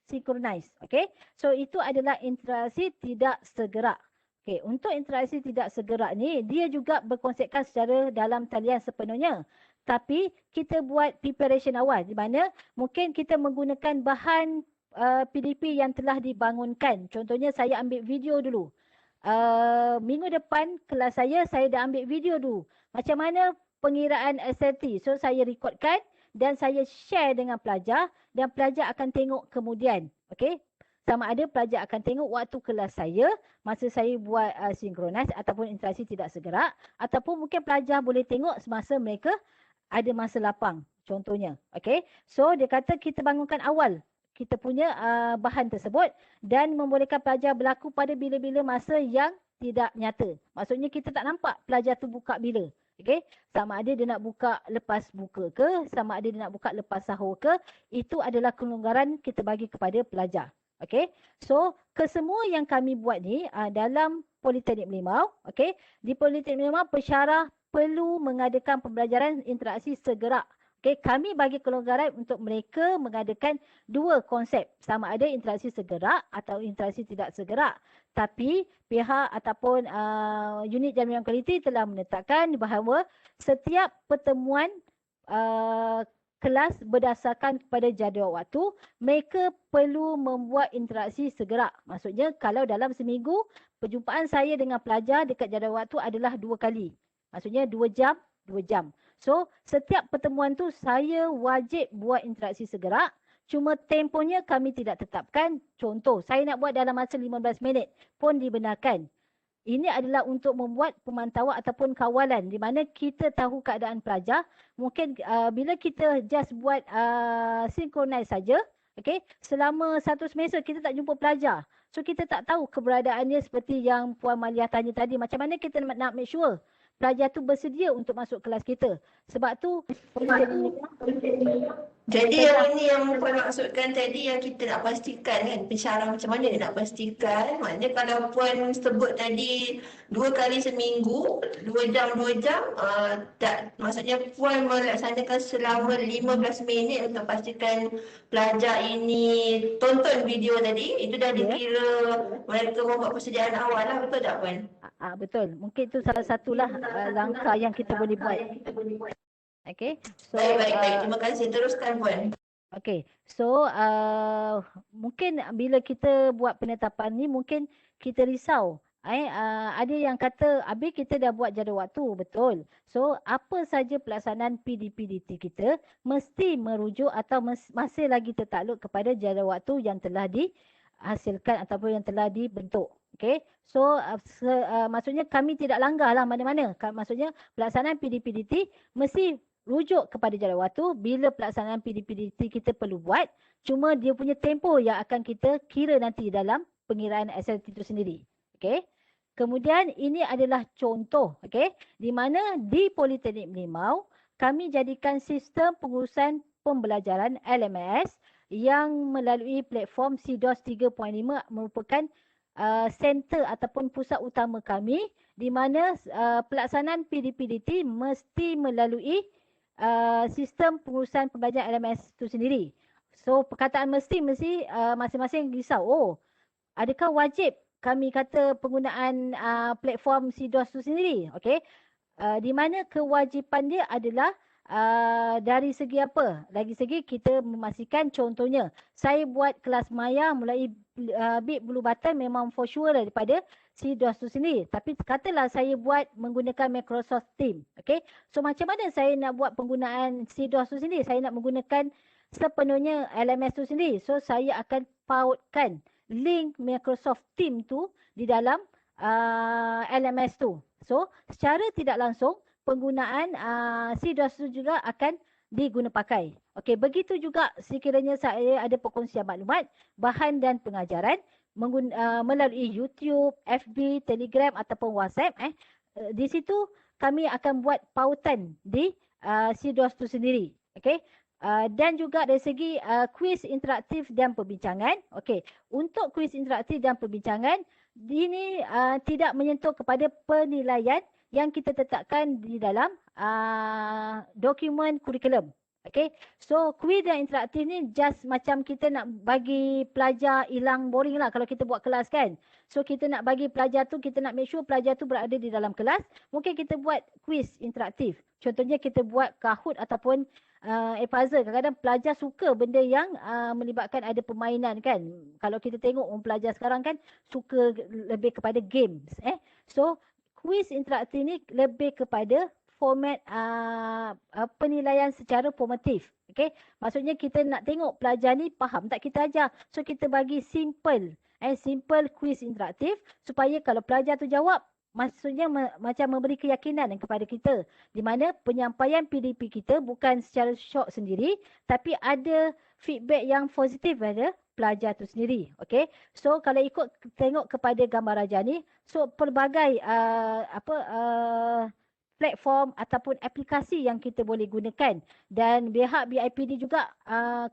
synchronize. Okay? So itu adalah interaksi tidak segerak. Okay, untuk interaksi tidak segerak ni, dia juga berkonsepkan secara dalam talian sepenuhnya. Tapi kita buat preparation awal di mana mungkin kita menggunakan bahan PDP yang telah dibangunkan. Contohnya saya ambil video dulu. Minggu depan kelas saya dah ambil video dulu. Macam mana pengiraan SLT. So saya rekodkan dan saya share dengan pelajar dan pelajar akan tengok kemudian. Okay? Sama ada pelajar akan tengok waktu kelas saya, masa saya buat synchronize ataupun interaksi tidak segerak, ataupun mungkin pelajar boleh tengok semasa mereka ada masa lapang. Contohnya. Okay? So dia kata kita bangunkan awal kita punya bahan tersebut dan membolehkan pelajar berlaku pada bila-bila masa yang tidak nyata. Maksudnya kita tak nampak pelajar tu buka bila. Okay? Sama ada dia nak buka lepas buka ke, sama ada dia nak buka lepas sahur ke, itu adalah kelonggaran kita bagi kepada pelajar. Okay? So kesemua yang kami buat ni dalam Politeknik Merlimau, okay? Di Politeknik Merlimau pensyarah perlu mengadakan pembelajaran interaksi segerak. Okay, kami bagi kelonggaran untuk mereka mengadakan dua konsep. Sama ada interaksi segerak atau interaksi tidak segerak. Tapi pihak ataupun unit jaminan kualiti telah menetapkan bahawa setiap pertemuan kelas berdasarkan kepada jadual waktu, mereka perlu membuat interaksi segerak. Maksudnya kalau dalam seminggu, perjumpaan saya dengan pelajar dekat jadual waktu adalah 2 kali. Maksudnya 2 jam, 2 jam. So, setiap pertemuan tu saya wajib buat interaksi segerak. Cuma tempohnya kami tidak tetapkan. Contoh, saya nak buat dalam masa 15 minit pun dibenarkan. Ini adalah untuk membuat pemantauan ataupun kawalan di mana kita tahu keadaan pelajar. Mungkin bila kita just buat synchronize saja, okay, selama 1 semester kita tak jumpa pelajar. So, kita tak tahu keberadaannya seperti yang Puan Malia tanya tadi. Macam mana kita nak make sure pelajar tu bersedia untuk masuk kelas kita. Sebab tu Jadi Tengah. yang ini yang Puan maksudkan tadi yang kita nak pastikan kan, pensyarah macam mana dia nak pastikan. Maknanya kalau Puan sebut tadi 2 kali seminggu, 2 jam, tak, maksudnya Puan melaksanakan selama 15 minit untuk pastikan pelajar ini tonton video tadi, itu dah Ya. dikira mereka membuat persediaan awal lah, betul tak Puan? Betul. Mungkin itu salah satulah langkah yang kita boleh buat. Okay. So, Baik. Terima kasih. Teruskan Puan. okay. So, mungkin bila kita buat penetapan ni, mungkin kita risau. Ada yang kata, habis kita dah buat jadual waktu. Betul. So, apa saja pelaksanaan PDPDT kita mesti merujuk atau masih lagi tertakluk kepada jadual waktu yang telah dihasilkan ataupun yang telah dibentuk. Okay. So, maksudnya kami tidak langgar lah mana-mana. Maksudnya pelaksanaan PDPDT mesti rujuk kepada jadual waktu bila pelaksanaan PDPDT kita perlu buat. Cuma dia punya tempoh yang akan kita kira nanti dalam pengiraan SLT itu sendiri. Okey. Kemudian ini adalah contoh, okey, di mana di Politeknik Merlimau kami jadikan sistem pengurusan pembelajaran LMS yang melalui platform CDOS 3.5 merupakan center ataupun pusat utama kami, di mana pelaksanaan PDPDT mesti melalui sistem pengurusan pembelajaran LMS itu sendiri. So perkataan mesti masing-masing risau. Oh, adakah wajib kami kata penggunaan platform CDOS itu sendiri? Okey. Di mana kewajipan dia adalah dari segi apa? Dari segi kita memastikan, contohnya saya buat kelas maya mulai bit bulu button memang for sure daripada CDOS tu sendiri. Tapi katalah saya buat menggunakan Microsoft Teams. Okay. So macam mana saya nak buat penggunaan CDOS tu sendiri? Saya nak menggunakan sepenuhnya LMS tu sendiri. So saya akan pautkan link Microsoft Teams tu di dalam LMS tu. So secara tidak langsung penggunaan CDOS tu juga akan diguna pakai. Okey, begitu juga sekiranya saya ada perkongsian maklumat, bahan dan pengajaran melalui YouTube, FB, Telegram ataupun WhatsApp. Di situ kami akan buat pautan di CDOS tu sendiri. Okey. Dan juga dari segi kuis interaktif dan perbincangan. Okey, untuk kuis interaktif dan perbincangan, ini tidak menyentuh kepada penilaian yang kita tetapkan di dalam dokumen kurikulum. Okay. So kuis dan interaktif ni just macam kita nak bagi pelajar hilang boring lah kalau kita buat kelas kan. So kita nak bagi pelajar tu, kita nak make sure pelajar tu berada di dalam kelas. Mungkin kita buat kuis interaktif. Contohnya kita buat Kahoot ataupun puzzle. Kadang-kadang pelajar suka benda yang melibatkan ada permainan kan. Kalau kita tengok pelajar sekarang kan suka lebih kepada games. So kuis interaktif ni lebih kepada format penilaian secara formatif. Okay? Maksudnya kita nak tengok pelajar ni faham tak kita ajar. So kita bagi simple kuis interaktif supaya kalau pelajar tu jawab, maksudnya macam memberi keyakinan kepada kita. Di mana penyampaian PDP kita bukan secara syok sendiri, tapi ada feedback yang positif pada pelajar tu sendiri. Okay? So kalau ikut tengok kepada gambar raja ni, so pelbagai platform ataupun aplikasi yang kita boleh gunakan, dan pihak BIPD juga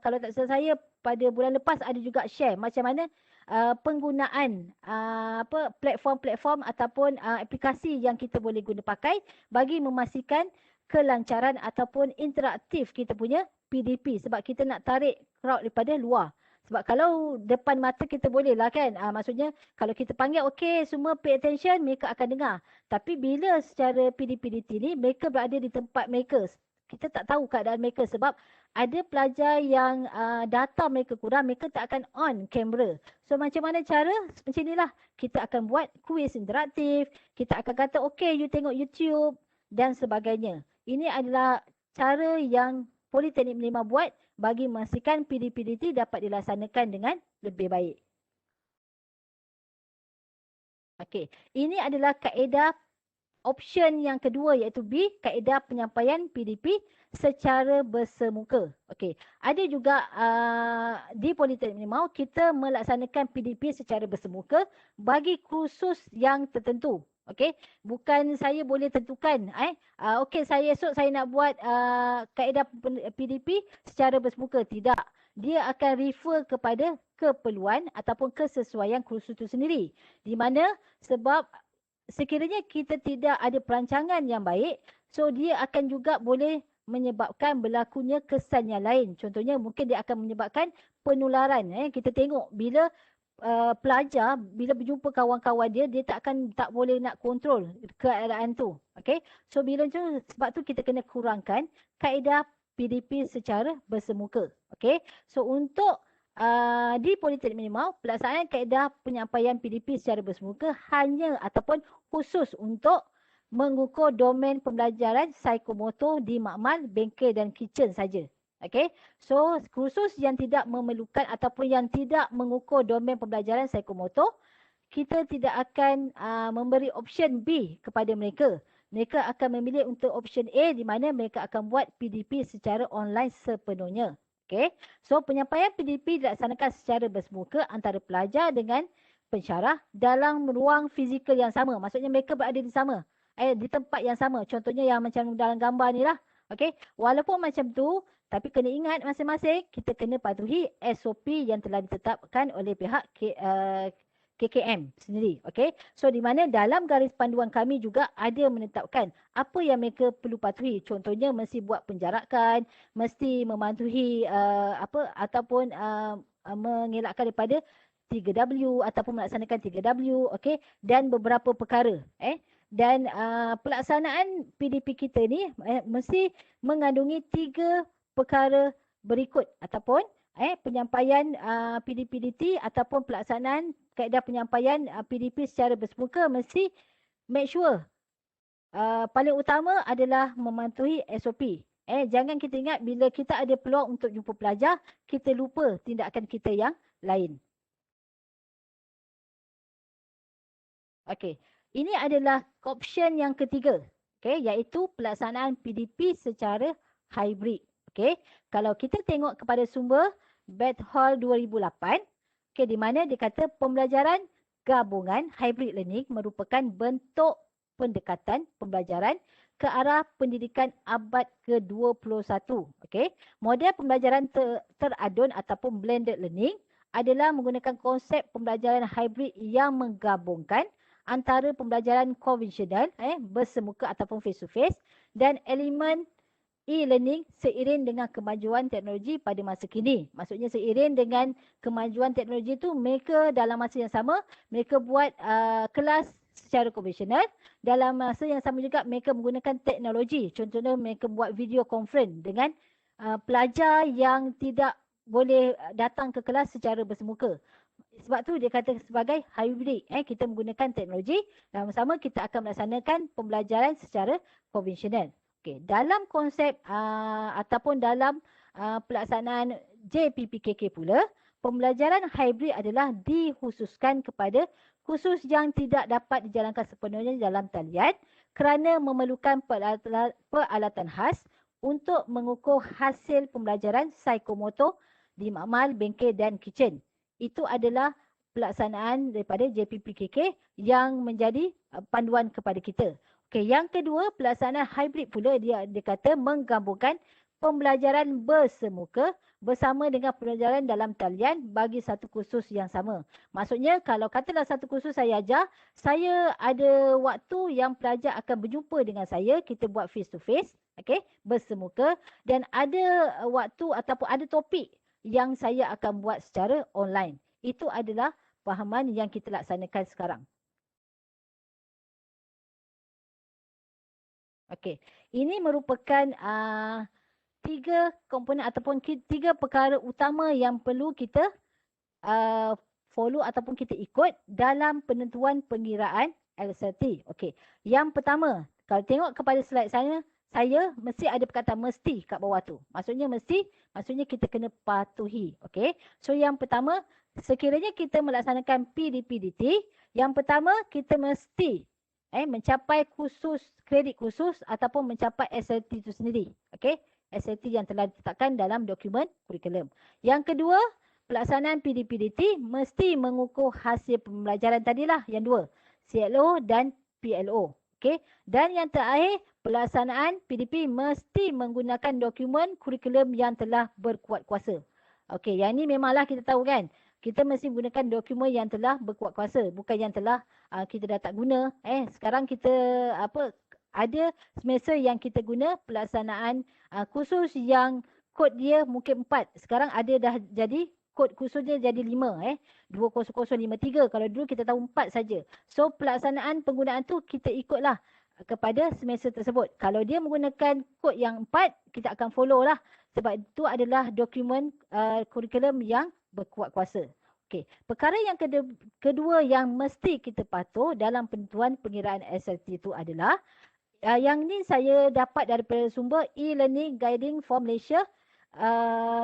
kalau tak salah saya pada bulan lepas ada juga share macam mana penggunaan platform-platform ataupun aplikasi yang kita boleh guna pakai bagi memastikan kelancaran ataupun interaktif kita punya PDP, sebab kita nak tarik crowd daripada luar. Sebab kalau depan mata kita boleh lah kan. Maksudnya kalau kita panggil okey semua pay attention, mereka akan dengar. Tapi bila secara PDPDT ni mereka berada di tempat mereka, kita tak tahu keadaan mereka sebab ada pelajar yang data mereka kurang, mereka tak akan on kamera. So macam mana cara? Macam inilah kita akan buat kuis interaktif, kita akan kata okey you tengok YouTube dan sebagainya. Ini adalah cara yang Politeknik Merlimau buat bagi memastikan PDPDT dapat dilaksanakan dengan lebih baik. Okey, ini adalah kaedah option yang kedua iaitu B, kaedah penyampaian PDP secara bersemuka. Okey, ada juga di Politeknik Merlimau kita melaksanakan PDP secara bersemuka bagi kursus yang tertentu. Okey, bukan saya boleh tentukan okey esok saya nak buat kaedah PDP secara bersemuka. Tidak. Dia akan refer kepada keperluan ataupun kesesuaian kursus itu sendiri. Di mana sebab sekiranya kita tidak ada perancangan yang baik, so dia akan juga boleh menyebabkan berlakunya kesan yang lain. Contohnya mungkin dia akan menyebabkan penularan. Kita tengok bila pelajar bila berjumpa kawan-kawan dia tak boleh nak kontrol keadaan tu. Okey. So bila tu sebab tu kita kena kurangkan kaedah PDP secara bersemuka. Okey. So untuk di Politeknik Merlimau, pelaksanaan kaedah penyampaian PDP secara bersemuka hanya ataupun khusus untuk mengukur domain pembelajaran psikomotor di makmal, bengkel dan kitchen saja. Okey. So khusus yang tidak memerlukan ataupun yang tidak mengukur domain pembelajaran psikomotor, kita tidak akan memberi option B kepada mereka. Mereka akan memilih untuk option A di mana mereka akan buat PDP secara online sepenuhnya. Okey. So penyampaian PDP dilaksanakan secara bersemuka antara pelajar dengan pensyarah dalam ruang fizikal yang sama. Maksudnya mereka berada di sama. Di tempat yang sama. Contohnya yang macam dalam gambar ni lah. Okey. Walaupun macam tu, tapi kena ingat masing-masing kita kena patuhi SOP yang telah ditetapkan oleh pihak KKM sendiri. Okey. So di mana dalam garis panduan kami juga ada menetapkan apa yang mereka perlu patuhi. Contohnya mesti buat penjarakan, mesti mematuhi ataupun mengelakkan daripada 3W ataupun melaksanakan 3W, okey, dan beberapa perkara. Dan pelaksanaan PDP kita ni mesti mengandungi 3 perkara berikut ataupun penyampaian PDPDT ataupun pelaksanaan kaedah penyampaian PDP secara bersemuka mesti make sure paling utama adalah mematuhi SOP. Jangan kita ingat bila kita ada peluang untuk jumpa pelajar, kita lupa tindakan kita yang lain. Okey, ini adalah option yang ketiga, iaitu pelaksanaan PDP secara hybrid. Okey, kalau kita tengok kepada sumber Beth Hall 2008, di mana dia kata pembelajaran gabungan hybrid learning merupakan bentuk pendekatan pembelajaran ke arah pendidikan abad ke-21. Okey, model pembelajaran teradun ataupun blended learning adalah menggunakan konsep pembelajaran hybrid yang menggabungkan antara pembelajaran konvensional bersemuka ataupun face to face dan elemen e-learning seiring dengan kemajuan teknologi pada masa kini. Maksudnya seiring dengan kemajuan teknologi itu, mereka dalam masa yang sama, mereka buat kelas secara konvensional. Dalam masa yang sama juga, mereka menggunakan teknologi. Contohnya, mereka buat video conference dengan pelajar yang tidak boleh datang ke kelas secara bersemuka. Sebab tu dia kata sebagai hybrid. Kita menggunakan teknologi, dan sama kita akan melaksanakan pembelajaran secara konvensional. Okay. Dalam konsep ataupun dalam pelaksanaan JPPKK pula, pembelajaran hybrid adalah dikhususkan kepada kursus yang tidak dapat dijalankan sepenuhnya dalam talian kerana memerlukan peralatan khas untuk mengukur hasil pembelajaran psikomotor di makmal, bengkel dan kitchen. Itu adalah pelaksanaan daripada JPPKK yang menjadi panduan kepada kita. Okey, yang kedua, pelaksanaan hybrid pula dia kata menggabungkan pembelajaran bersemuka bersama dengan pembelajaran dalam talian bagi satu kursus yang sama. Maksudnya kalau katalah satu kursus saya ajar, saya ada waktu yang pelajar akan berjumpa dengan saya, kita buat face to face, okey, bersemuka, dan ada waktu ataupun ada topik yang saya akan buat secara online. Itu adalah fahaman yang kita laksanakan sekarang. Okey, ini merupakan 3 komponen ataupun 3 perkara utama yang perlu kita follow ataupun kita ikut dalam penentuan pengiraan LSRT. Okey, yang pertama, kalau tengok kepada slide saya mesti ada perkataan mesti kat bawah tu. Maksudnya mesti, maksudnya kita kena patuhi. Okey, so yang pertama, sekiranya kita melaksanakan PDPDT, yang pertama kita mesti mencapai kredit khusus ataupun mencapai SLT itu sendiri. Okey, SLT yang telah ditetapkan dalam dokumen kurikulum. Yang kedua, pelaksanaan PDPDT mesti mengukur hasil pembelajaran tadilah yang dua, CLO dan PLO. Okey. Dan yang terakhir, pelaksanaan PDP mesti menggunakan dokumen kurikulum yang telah berkuat kuasa. Okey, yang ni memanglah kita tahu kan. Kita mesti gunakan dokumen yang telah berkuat kuasa, bukan yang telah kita dah tak guna. Sekarang kita ada semester yang kita guna pelaksanaan khusus yang kod dia mungkin 4. Sekarang ada dah jadi kod khususnya jadi 5. 20053. Kalau dulu kita tahu 4 saja. So pelaksanaan penggunaan tu kita ikutlah kepada semester tersebut. Kalau dia menggunakan kod yang 4, kita akan follow lah. Sebab itu adalah dokumen kurikulum yang berkuat kuasa. Okey, perkara yang kedua yang mesti kita patuh dalam penentuan pengiraan SLT itu adalah yang ni saya dapat daripada sumber e-learning guiding for Malaysia,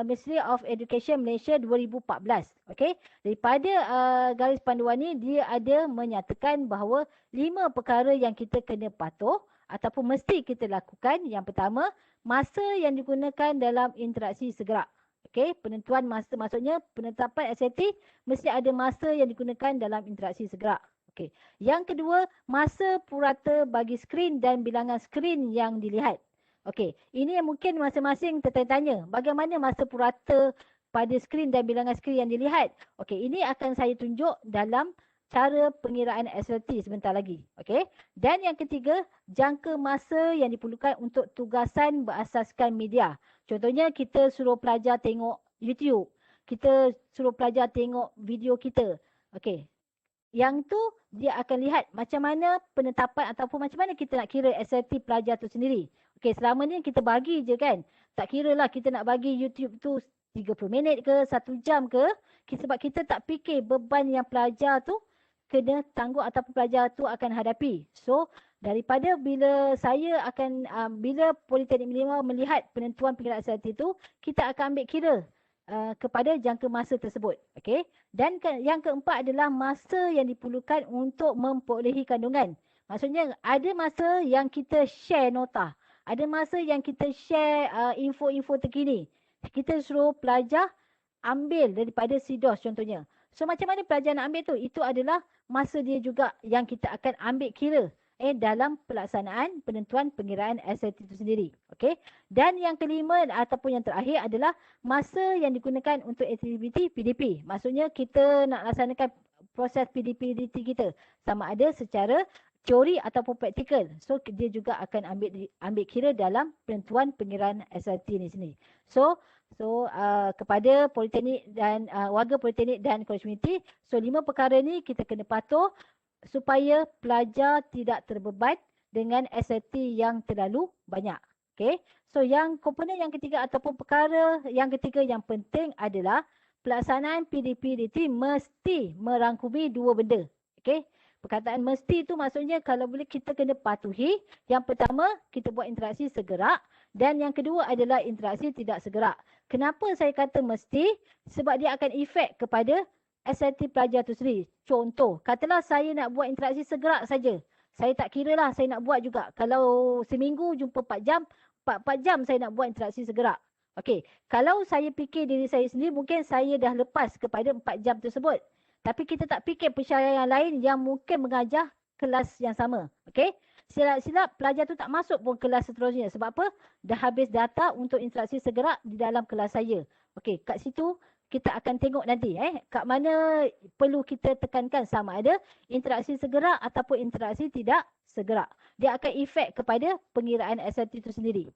Ministry of Education Malaysia 2014. Okey, daripada garis panduan ni dia ada menyatakan bahawa 5 perkara yang kita kena patuh ataupun mesti kita lakukan. Yang pertama, masa yang digunakan dalam interaksi segerak. Okey, penentuan masa maksudnya penetapan SAT mesti ada masa yang digunakan dalam interaksi segerak. Okey. Yang kedua, masa purata bagi skrin dan bilangan skrin yang dilihat. Okey, ini yang mungkin masing-masing tertanya-tanya. Bagaimana masa purata pada skrin dan bilangan skrin yang dilihat? Okey, ini akan saya tunjuk dalam cara pengiraan SLT sebentar lagi. Okey. Dan yang ketiga, jangka masa yang diperlukan untuk tugasan berasaskan media. Contohnya kita suruh pelajar tengok YouTube. Kita suruh pelajar tengok video kita. Okey. Yang tu dia akan lihat macam mana penetapan ataupun macam mana kita nak kira SLT pelajar tu sendiri. Okey, selama ni kita bagi je kan. Tak kira lah kita nak bagi YouTube tu 30 minit ke, 1 jam ke. Sebab kita tak fikir beban yang pelajar tu kena tangguh ataupun pelajar tu akan hadapi. So, daripada bila saya akan, bila Politeknik Melima melihat penentuan pengiraan SLT itu, kita akan ambil kira kepada jangka masa tersebut. Okey. Dan yang keempat adalah masa yang diperlukan untuk memperolehi kandungan. Maksudnya ada masa yang kita share nota. Ada masa yang kita share info-info terkini. Kita suruh pelajar ambil daripada SIDOS contohnya. So macam mana pelajar nak ambil tu? Itu adalah masa dia juga yang kita akan ambil kira dalam pelaksanaan penentuan pengiraan SLT itu sendiri. Okey. Dan yang kelima ataupun yang terakhir adalah masa yang digunakan untuk aktiviti PDP. Maksudnya kita nak laksanakan proses PDP kita sama ada secara teori ataupun praktikal. So dia juga akan ambil kira dalam penentuan pengiraan SLT ni sendiri. So kepada Politeknik dan warga Politeknik dan komuniti, so 5 perkara ni kita kena patuh supaya pelajar tidak terbeban dengan SLT yang terlalu banyak. Okey. So yang komponen yang ketiga ataupun perkara yang ketiga yang penting adalah pelaksanaan PDP-DT mesti merangkumi 2 benda. Okey. Perkataan mesti tu maksudnya kalau boleh kita kena patuhi. Yang pertama, kita buat interaksi segerak. Dan yang kedua adalah interaksi tidak segerak. Kenapa saya kata mesti? Sebab dia akan efek kepada SLT pelajar tu sendiri. Contoh, katalah saya nak buat interaksi segerak saja. Saya tak kira lah saya nak buat juga. Kalau seminggu jumpa 4 jam, 4 jam saya nak buat interaksi segerak. Okey, kalau saya fikir diri saya sendiri, mungkin saya dah lepas kepada 4 jam tersebut. Tapi kita tak fikir pesyarahan yang lain yang mungkin mengajar kelas yang sama. Okey? Silap-silap pelajar tu tak masuk pun kelas seterusnya. Sebab apa? Dah habis data untuk interaksi segerak di dalam kelas saya. Okey, kat situ kita akan tengok nanti kat mana perlu kita tekankan sama ada interaksi segerak ataupun interaksi tidak segerak. Dia akan efek kepada pengiraan SLT itu sendiri.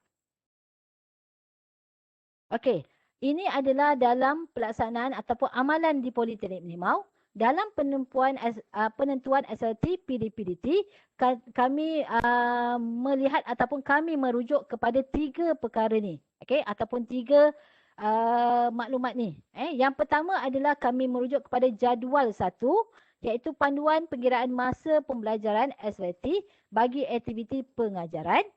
Okey, ini adalah dalam pelaksanaan ataupun amalan di Politeknik Melimau. Dalam penentuan SLT PDP-DT, kami melihat ataupun kami merujuk kepada 3 perkara ni. Okey, ataupun 3 maklumat ni. Yang pertama adalah kami merujuk kepada jadual 1, iaitu panduan pengiraan masa pembelajaran SLT bagi aktiviti pengajaran.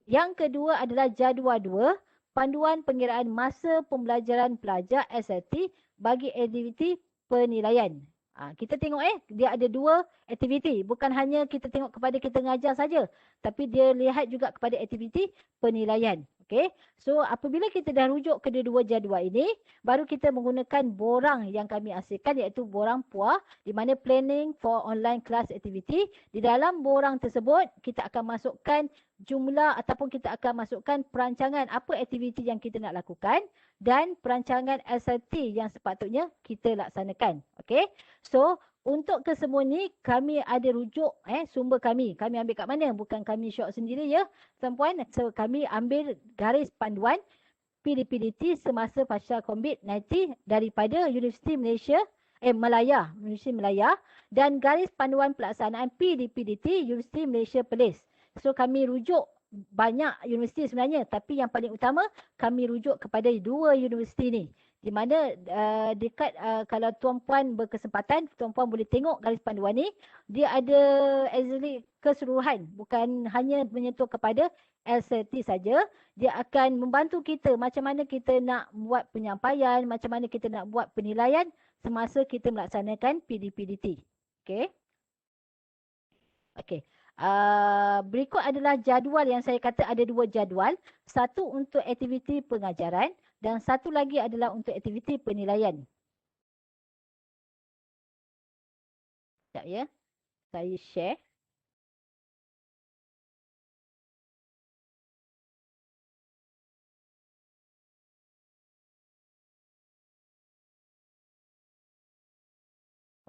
Yang kedua adalah jadual 2, panduan pengiraan masa pembelajaran pelajar SLT bagi aktiviti penilaian. Kita tengok dia ada 2 aktiviti. Bukan hanya kita tengok kepada kita mengajar saja. Tapi dia lihat juga kepada aktiviti penilaian. Okey. So apabila kita dah rujuk kedua-dua jadual ini, baru kita menggunakan borang yang kami hasilkan iaitu borang PUA di mana planning for online class activity. Di dalam borang tersebut kita akan masukkan jumlah ataupun kita akan masukkan perancangan apa aktiviti yang kita nak lakukan dan perancangan SLT yang sepatutnya kita laksanakan. Okey. So untuk kesemua ni kami ada rujuk sumber kami. Kami ambil kat mana? Bukan kami syok sendiri ya, tuan-puan. So kami ambil garis panduan PDPDT semasa pasca COVID-19 daripada Universiti Malaysia Universiti Malaya dan garis panduan pelaksanaan PDPDT Universiti Malaysia Perlis. So kami rujuk banyak universiti sebenarnya, tapi yang paling utama kami rujuk kepada dua universiti ni. Di mana dekat kalau tuan-puan berkesempatan, tuan-puan boleh tengok garis panduan ni. Dia ada actually keseluruhan, bukan hanya menyentuh kepada SLT saja. Dia akan membantu kita macam mana kita nak buat penyampaian, macam mana kita nak buat penilaian semasa kita melaksanakan PDPDT. Okey. Okey. Berikut adalah jadual yang saya kata ada dua jadual. Satu untuk aktiviti pengajaran dan satu lagi adalah untuk aktiviti penilaian. Sekejap ya. Saya share.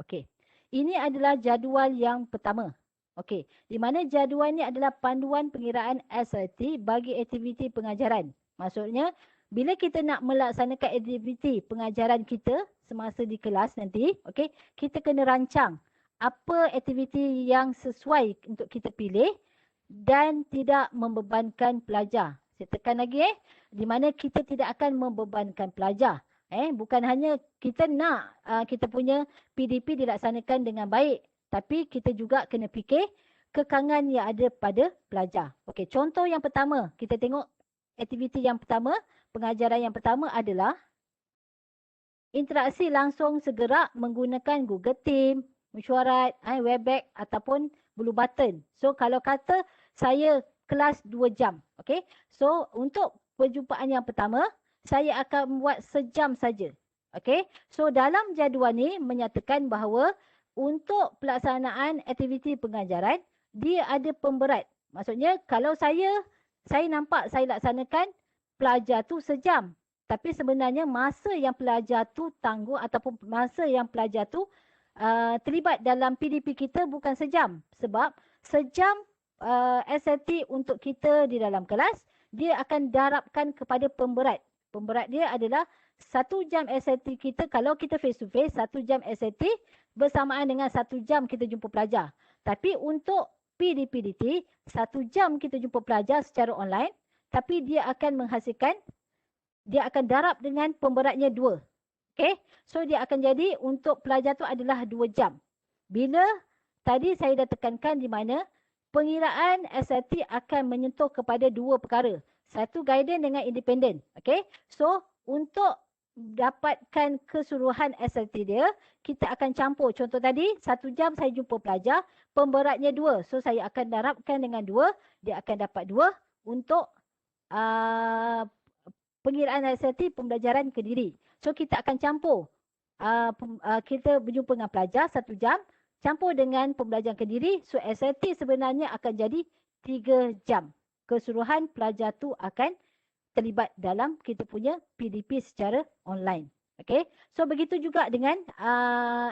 Okey. Ini adalah jadual yang pertama. Okey. Di mana jadual ini adalah panduan pengiraan SLT bagi aktiviti pengajaran. Maksudnya bila kita nak melaksanakan aktiviti pengajaran kita semasa di kelas nanti, okey, kita kena rancang apa aktiviti yang sesuai untuk kita pilih dan tidak membebankan pelajar. Saya tekan lagi di mana kita tidak akan membebankan pelajar. Bukan hanya kita nak kita punya PDP dilaksanakan dengan baik, tapi kita juga kena fikir kekangan yang ada pada pelajar. Okey, contoh yang pertama, kita tengok aktiviti yang pertama, pengajaran yang pertama adalah interaksi langsung segerak menggunakan Google Team, mesyuarat, Webex ataupun Blue Button. So kalau kata saya kelas 2 jam, okey. So untuk perjumpaan yang pertama, saya akan buat sejam saja. Okey. So dalam jadual ni menyatakan bahawa untuk pelaksanaan aktiviti pengajaran, dia ada pemberat. Maksudnya kalau saya nampak saya laksanakan pelajar tu sejam. Tapi sebenarnya masa yang pelajar tu tangguh ataupun masa yang pelajar tu terlibat dalam PDP kita bukan sejam. Sebab sejam SLT untuk kita di dalam kelas, dia akan darabkan kepada pemberat. Pemberat dia adalah 1 jam SLT kita, kalau kita face to face, 1 jam SLT bersamaan dengan 1 jam kita jumpa pelajar. Tapi untuk PDPDT, 1 jam kita jumpa pelajar secara online, tapi dia akan menghasilkan, dia akan darab dengan pemberatnya 2. Okey, so dia akan jadi untuk pelajar tu adalah 2 jam. Bila tadi saya dah tekankan di mana pengiraan SLT akan menyentuh kepada 2 perkara. Satu, guidance dengan independen. Okey, so untuk dapatkan keseluruhan SLT dia, kita akan campur. Contoh tadi, 1 jam saya jumpa pelajar, pemberatnya 2. So saya akan darabkan dengan 2, dia akan dapat 2 untuk pengiraan SLT pembelajaran kediri. So kita akan campur. Kita berjumpa dengan pelajar 1 jam, campur dengan pembelajaran kediri. So SLT sebenarnya akan jadi 3 jam. Keseluruhan pelajar tu akan terlibat dalam kita punya PDP secara online. Okey. So begitu juga dengan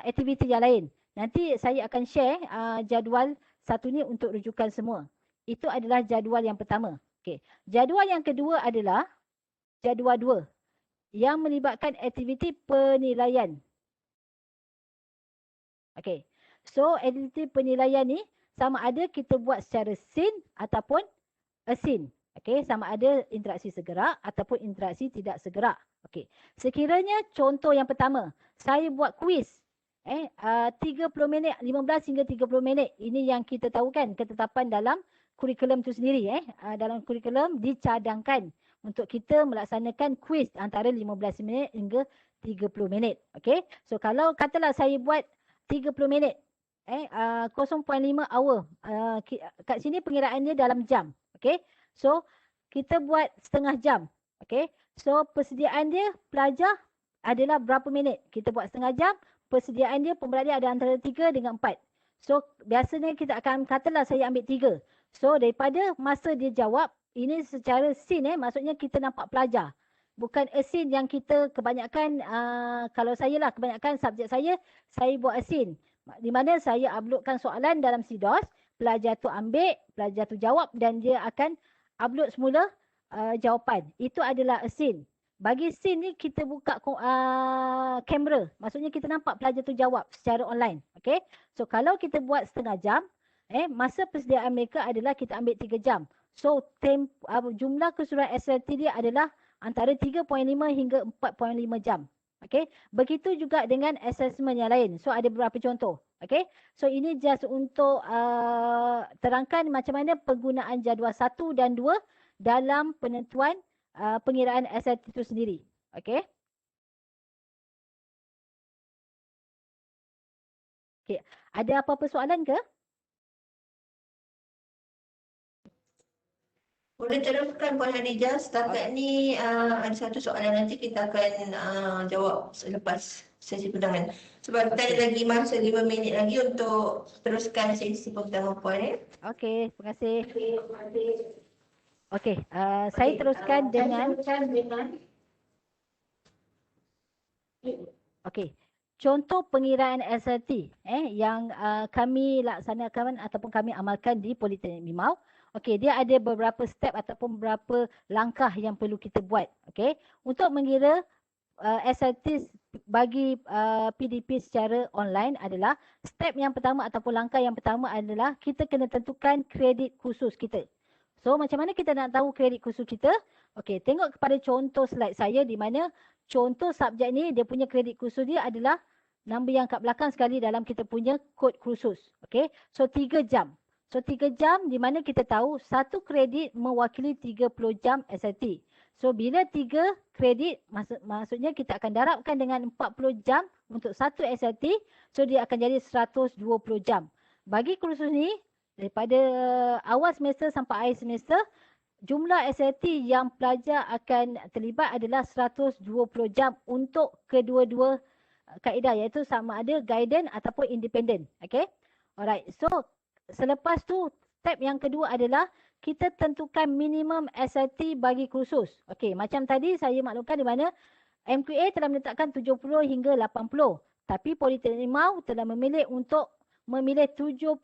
aktiviti yang lain. Nanti saya akan share jadual satu ni untuk rujukan semua. Itu adalah jadual yang pertama. Okey. Jadual yang kedua adalah jadual 2 yang melibatkan aktiviti penilaian. Okey. So aktiviti penilaian ni sama ada kita buat secara seen ataupun async. Okey, sama ada interaksi segerak ataupun interaksi tidak segerak. Okey. Sekiranya contoh yang pertama, saya buat kuis 30 minit, 15 hingga 30 minit. Ini yang kita tahu kan, ketetapan dalam kurikulum tu sendiri dalam kurikulum dicadangkan untuk kita melaksanakan kuis antara 15 minit hingga 30 minit. Okey. So kalau katalah saya buat 30 minit 0.5 hour. Kat sini pengiraannya dalam jam. Okey. So kita buat setengah jam. Okay. So persediaan dia pelajar adalah berapa minit. Kita buat setengah jam. Persediaan dia pembelajar ada antara 3 dengan 4. So biasanya kita akan katalah saya ambil 3. So daripada masa dia jawab, ini secara scene maksudnya kita nampak pelajar. Bukan a scene yang kita kebanyakan, kalau saya lah kebanyakan subjek saya buat a scene. Di mana saya uploadkan soalan dalam CDOS, pelajar tu ambil, pelajar tu jawab dan dia akan upload semula jawapan. Itu adalah a scene. Bagi scene ni kita buka kamera. Maksudnya kita nampak pelajar tu jawab secara online. Okay. So kalau kita buat setengah jam, masa persediaan mereka adalah kita ambil 3 jam. So jumlah keseluruhan SLT dia adalah antara 3.5 hingga 4.5 jam. Okay. Begitu juga dengan assessment yang lain. So ada beberapa contoh. Okay. So ini just untuk terangkan macam mana penggunaan jadual 1 dan 2 dalam penentuan pengiraan SLT itu sendiri. Okay. Okay. Ada apa-apa soalan ke? Boleh teruskan Puan Khadijah. Setakat ni ada satu soalan, nanti kita akan jawab selepas sesi pertama. Sebab kita ada lagi masa 5 minit lagi untuk teruskan sesi pertama Puan. Okey, terima kasih. Okey, saya teruskan dengan okey. Contoh pengiraan SLT yang kami laksanakan ataupun kami amalkan di Politeknik Limau. Okey, dia ada beberapa step ataupun beberapa langkah yang perlu kita buat. Okey, untuk mengira SLT bagi PDP secara online adalah step yang pertama ataupun langkah yang pertama adalah kita kena tentukan kredit khusus kita. So macam mana kita nak tahu kredit khusus kita? Okey, tengok kepada contoh slide saya di mana contoh subjek ni dia punya kredit khusus dia adalah nombor yang kat belakang sekali dalam kita punya kod khusus. Okey, so 3 jam. So 3 jam di mana kita tahu satu kredit mewakili 30 jam SLT. So bila 3 kredit maksudnya kita akan darabkan dengan 40 jam untuk satu SLT. So dia akan jadi 120 jam. Bagi kursus ni daripada awal semester sampai akhir semester, jumlah SLT yang pelajar akan terlibat adalah 120 jam untuk kedua-dua kaedah, iaitu sama ada guidance ataupun independent. Okay. Alright. So selepas tu step yang kedua adalah kita tentukan minimum SLT bagi kursus. Okey, macam tadi saya maklumkan di mana MQA telah menetapkan 70 hingga 80. Tapi Politeknik Limau telah memilih untuk memilih 75%.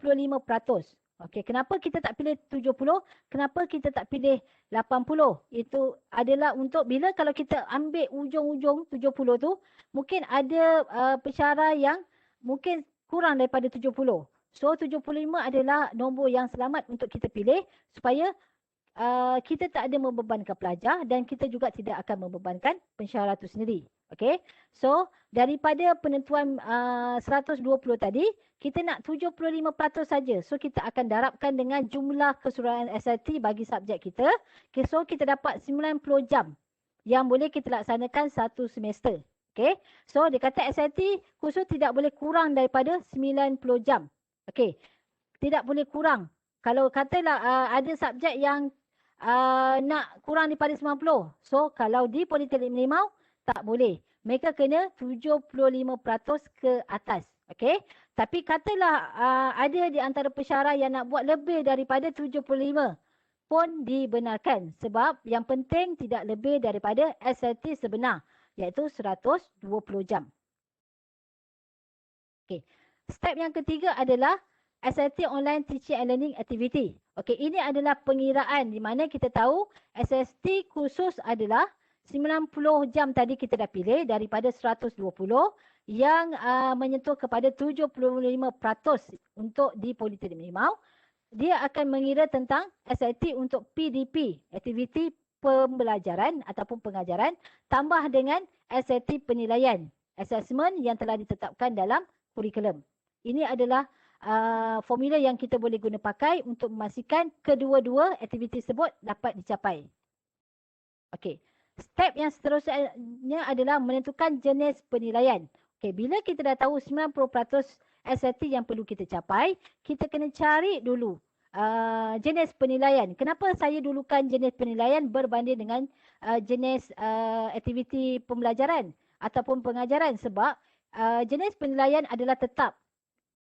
Okey, kenapa kita tak pilih 70? Kenapa kita tak pilih 80? Itu adalah untuk bila kalau kita ambil ujung-ujung 70 tu, mungkin ada pensyarah yang mungkin kurang daripada 70. So 75 adalah nombor yang selamat untuk kita pilih supaya kita tak ada membebankan pelajar dan kita juga tidak akan membebankan pensyarah itu sendiri. Okay. So daripada penentuan 120 tadi, kita nak 75% saja. So kita akan darabkan dengan jumlah keseluruhan SLT bagi subjek kita. Okay, so kita dapat 90 jam yang boleh kita laksanakan satu semester. Okay. So dia kata SLT khusus tidak boleh kurang daripada 90 jam. Okey, tidak boleh kurang. Kalau katalah ada subjek yang nak kurang daripada 90. So, kalau di Politeknik Limau, tak boleh. Mereka kena 75% ke atas. Okey, tapi katalah ada di antara pensyarah yang nak buat lebih daripada 75 pun dibenarkan. Sebab yang penting tidak lebih daripada SLT sebenar, iaitu 120 jam. Okey. Step yang ketiga adalah SLT Online Teaching and Learning Activity. Okey, ini adalah pengiraan di mana kita tahu SLT khusus adalah 90 jam tadi kita dah pilih daripada 120 yang menyentuh kepada 75% untuk di Politeknik Limau. Dia akan mengira tentang SLT untuk PDP, aktiviti pembelajaran ataupun pengajaran, tambah dengan SLT penilaian, assessment yang telah ditetapkan dalam kurikulum. Ini adalah formula yang kita boleh guna pakai untuk memastikan kedua-dua aktiviti tersebut dapat dicapai. Okey. Step yang seterusnya adalah menentukan jenis penilaian. Okey, bila kita dah tahu 90% SLT yang perlu kita capai, kita kena cari dulu jenis penilaian. Kenapa saya dulukan jenis penilaian berbanding dengan jenis aktiviti pembelajaran ataupun pengajaran? Sebab jenis penilaian adalah tetap,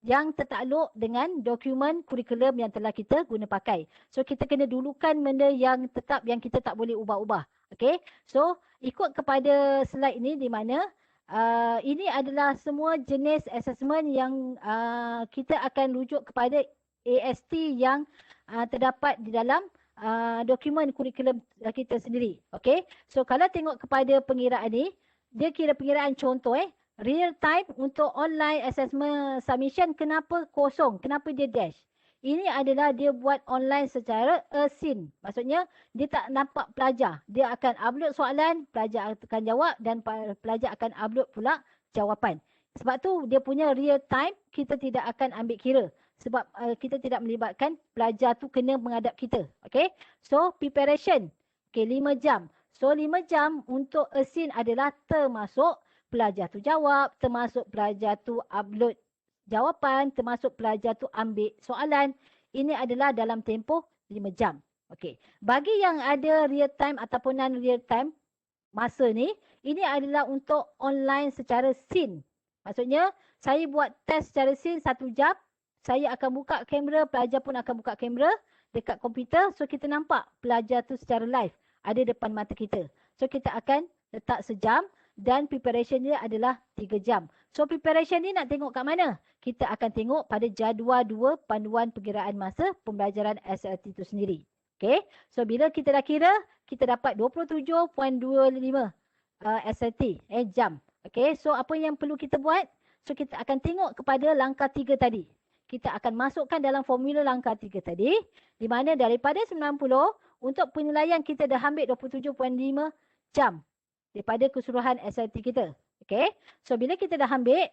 yang tertakluk dengan dokumen kurikulum yang telah kita guna pakai. So kita kena dulukan benda yang tetap, yang kita tak boleh ubah-ubah. Okay, so ikut kepada slide ini di mana ini adalah semua jenis assessment yang kita akan rujuk kepada AST yang terdapat di dalam dokumen kurikulum kita sendiri. Okay, so kalau tengok kepada pengiraan ni, dia kira pengiraan contoh real time untuk online assessment submission. Kenapa kosong? Kenapa dia dash? Ini adalah dia buat online secara async. Maksudnya dia tak nampak pelajar. Dia akan upload soalan, pelajar akan jawab dan pelajar akan upload pula jawapan. Sebab tu dia punya real time kita tidak akan ambil kira. Sebab kita tidak melibatkan pelajar tu kena menghadap kita. Okay. So preparation. Okay, 5 jam. So 5 jam untuk async adalah termasuk pelajar tu jawab, termasuk pelajar tu upload jawapan, termasuk pelajar tu ambil soalan. Ini adalah dalam tempoh 5 jam. Okey. Bagi yang ada real time ataupun non real time masa ni, ini adalah untuk online secara scene. Maksudnya, saya buat test secara scene 1 jam, saya akan buka kamera, pelajar pun akan buka kamera dekat komputer. So, kita nampak pelajar tu secara live ada depan mata kita. So, kita akan letak sejam. Dan preparation dia adalah 3 jam. So preparation ni nak tengok kat mana? Kita akan tengok pada jadual 2 panduan perkiraan masa pembelajaran SLT itu sendiri. Okay. So bila kita dah kira, kita dapat 27.25 SLT jam. Okay. So apa yang perlu kita buat? So kita akan tengok kepada langkah 3 tadi. Kita akan masukkan dalam formula langkah 3 tadi. Di mana daripada 90 untuk penilaian kita dah ambil 27.5 jam. Daripada keseluruhan SLT kita. Okay. So, bila kita dah ambil,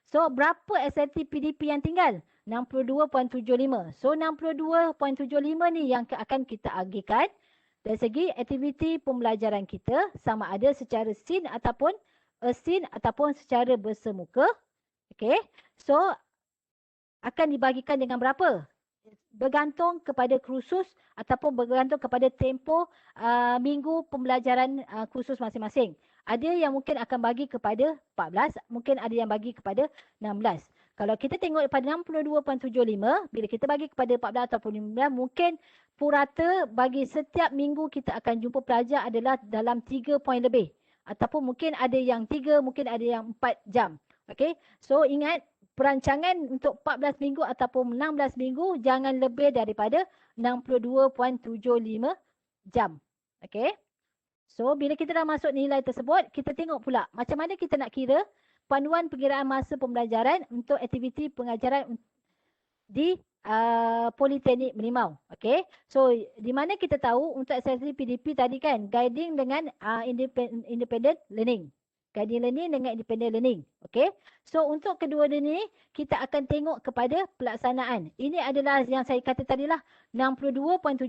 so berapa SLT PDP yang tinggal? 62.75. So, 62.75 ni yang akan kita agihkan dari segi aktiviti pembelajaran kita sama ada secara scene ataupun async ataupun secara bersemuka. Okay. So, akan dibagikan dengan berapa? Bergantung kepada kursus ataupun bergantung kepada tempoh minggu pembelajaran kursus masing-masing. Ada yang mungkin akan bagi kepada 14, mungkin ada yang bagi kepada 16. Kalau kita tengok pada 62.75, bila kita bagi kepada 14 ataupun 15, mungkin purata bagi setiap minggu kita akan jumpa pelajar adalah dalam 3 poin lebih. Ataupun mungkin ada yang 3, mungkin ada yang 4 jam. Okay, so ingat, perancangan untuk 14 minggu ataupun 16 minggu jangan lebih daripada 62.75 jam. Okey. So bila kita dah masuk nilai tersebut, kita tengok pula macam mana kita nak kira panduan perkiraan masa pembelajaran untuk aktiviti pengajaran di Politeknik Merlimau. Okey. So di mana kita tahu untuk SLT PDP tadi kan guiding dengan independent learning. Guiding learning dengan independent learning. Okay. So untuk kedua ni kita akan tengok kepada pelaksanaan. Ini adalah yang saya kata tadi lah 62.75%.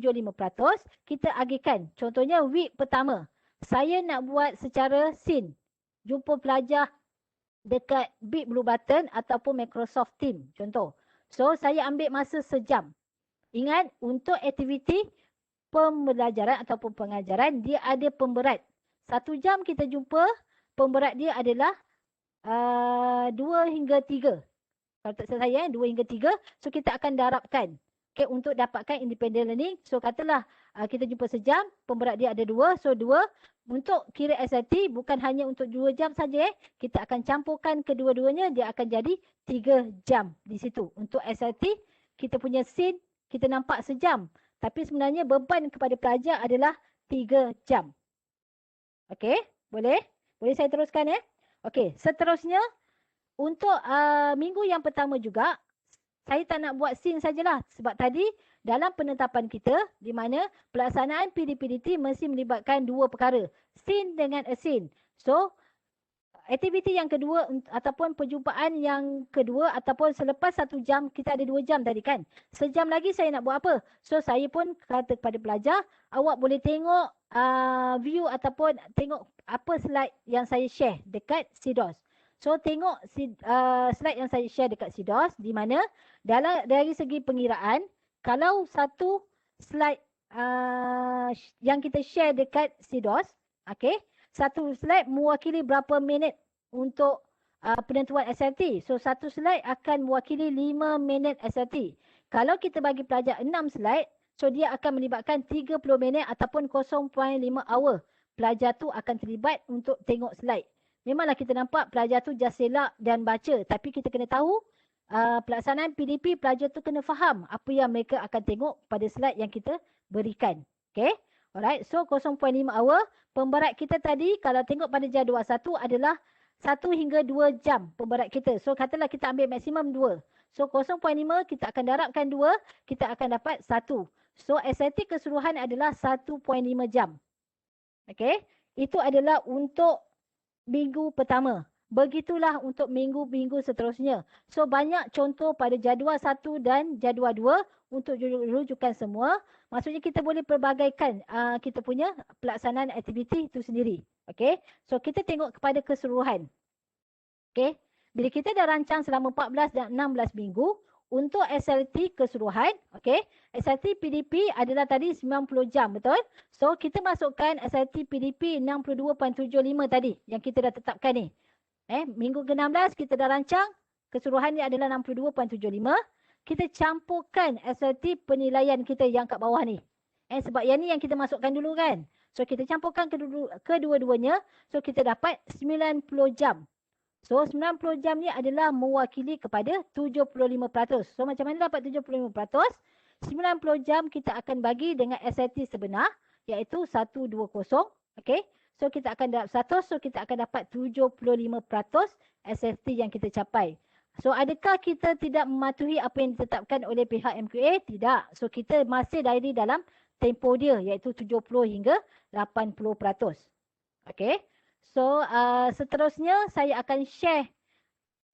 Kita agihkan. Contohnya week pertama. Saya nak buat secara scene. Jumpa pelajar dekat Big Blue Button ataupun Microsoft Teams. Contoh. So saya ambil masa sejam. Ingat untuk aktiviti pembelajaran ataupun pengajaran dia ada pemberat. 1 jam kita jumpa. Pemberat dia adalah 2 hingga 3. Kalau tak salah saya, 2 hingga 3. So, kita akan darabkan. Okay, untuk dapatkan independent learning. So, katalah kita jumpa sejam. Pemberat dia ada 2. So, 2. Untuk kira SLT, bukan hanya untuk 2 jam saja. Kita akan campurkan kedua-duanya. Dia akan jadi 3 jam di situ. Untuk SLT, kita punya scene, kita nampak sejam. Tapi sebenarnya beban kepada pelajar adalah 3 jam. Okay, boleh? Boleh saya teruskan ya? Okey, seterusnya untuk minggu yang pertama juga saya tak nak buat scene sajalah sebab tadi dalam penetapan kita di mana pelaksanaan PDPDT mesti melibatkan 2 perkara, scene dengan async. So, aktiviti yang kedua ataupun perjumpaan yang kedua ataupun selepas 1 jam, kita ada 2 jam tadi kan. Sejam lagi saya nak buat apa? So, saya pun kata kepada pelajar, awak boleh tengok view ataupun tengok apa slide yang saya share dekat CDOS. So, tengok slide yang saya share dekat CDOS di mana dari segi pengiraan, Kalau satu slide yang kita share dekat CDOS, okay, satu slide mewakili berapa minit untuk penentuan SLT. So satu slide akan mewakili 5 minit SLT. Kalau kita bagi pelajar 6 slide, so dia akan melibatkan 30 minit ataupun 0.5 hour. Pelajar tu akan terlibat untuk tengok slide. Memanglah kita nampak pelajar tu just selak dan baca, tapi kita kena tahu pelaksanaan PDP pelajar tu kena faham apa yang mereka akan tengok pada slide yang kita berikan. Okay. Alright. So 0.5 hour. Pemberat kita tadi kalau tengok pada jadual 1 adalah 1 hingga 2 jam pemberat kita. So katalah kita ambil maksimum 2. So 0.5 kita akan darabkan 2, kita akan dapat 1. So SAT keseluruhan adalah 1.5 jam. Okay. Itu adalah untuk minggu pertama. Begitulah untuk minggu-minggu seterusnya. So banyak contoh pada jadual 1 dan jadual 2 untuk rujukan semua. Maksudnya kita boleh perbagaikan kita punya pelaksanaan aktiviti itu sendiri. Okay. So kita tengok kepada keseluruhan. Okay. Bila kita dah rancang selama 14 dan 16 minggu untuk SLT keseluruhan. Okay. SLT PDP adalah tadi 90 jam, betul? So kita masukkan SLT PDP 62.75 tadi yang kita dah tetapkan ni. Minggu ke-16 kita dah rancang, keseluruhannya adalah 62.75. Kita campurkan SLT penilaian kita yang kat bawah ni. Sebab yang ni yang kita masukkan dulu kan. So kita campurkan kedua-duanya, so kita dapat 90 jam. So 90 jam ni adalah mewakili kepada 75%. So macam mana dapat 75%? 90 jam kita akan bagi dengan SLT sebenar, iaitu 120. Okay. So kita akan dapat 100, so kita akan dapat 75% SST yang kita capai. So adakah kita tidak mematuhi apa yang ditetapkan oleh pihak MQA? Tidak. So kita masih dari dalam tempoh dia, iaitu 70 hingga 80%. Okay. So seterusnya saya akan share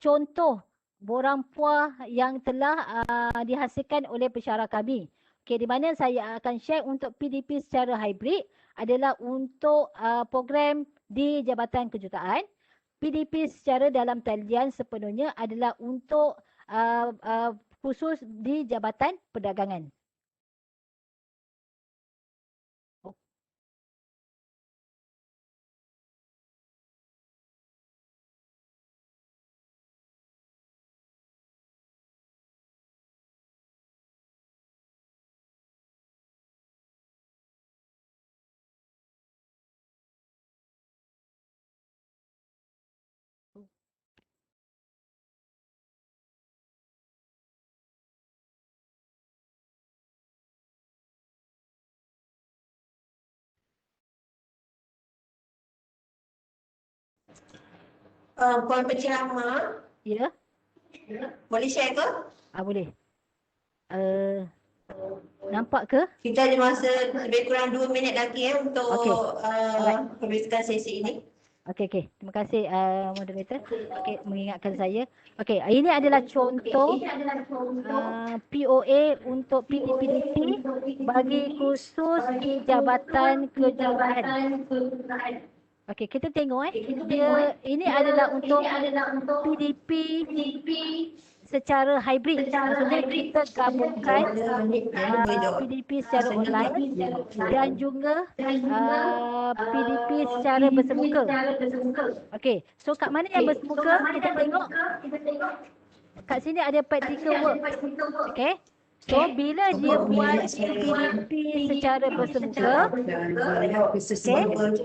contoh borang puah yang telah dihasilkan oleh pensyarah kami. Okay, di mana saya akan share untuk PDP secara hybrid adalah untuk program di Jabatan Kejuruteraan. PDP secara dalam talian sepenuhnya adalah untuk khusus di Jabatan Perdagangan. Puan penceramah, Ya, boleh share ke? boleh. Nampak ke? Kita ada masa lebih kurang 2 minit lagi untuk habiskan sesi ini. Okey. Terima kasih moderator. Okey, mengingatkan saya. Okey, ini adalah contoh POA untuk PDPDP bagi khusus di Jabatan Kejuruteraan. Okey, kita tengok ini adalah untuk PDP secara hybrid. Maksudnya kita gabungkan PDP secara online dan juga PDP secara bersemuka. Okey, so kat mana yang bersemuka? Kita tengok kat sini ada practical work. Okey. So bila dia buat PDP secara bersemuka,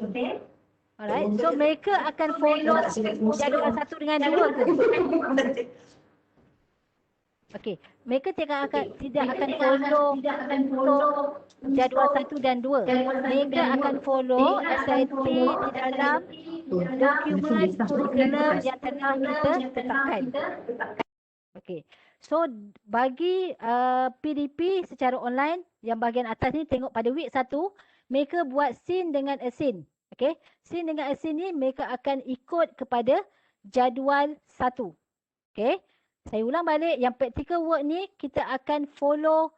okey. Alright, so mereka akan follow jadual 1 dengan 2 ke? Okey, mereka tidak akan follow untuk jadual 1 dan 2. Mereka akan follow SIP di dalam dokumen kurikulum yang telah kita tetapkan. Okey. So bagi PDP secara online yang bahagian atas ni tengok pada week 1 mereka buat scene dengan assign. Okey, scene dengan assign ni mereka akan ikut kepada jadual 1. Okey. Saya ulang balik, yang practical work ni kita akan follow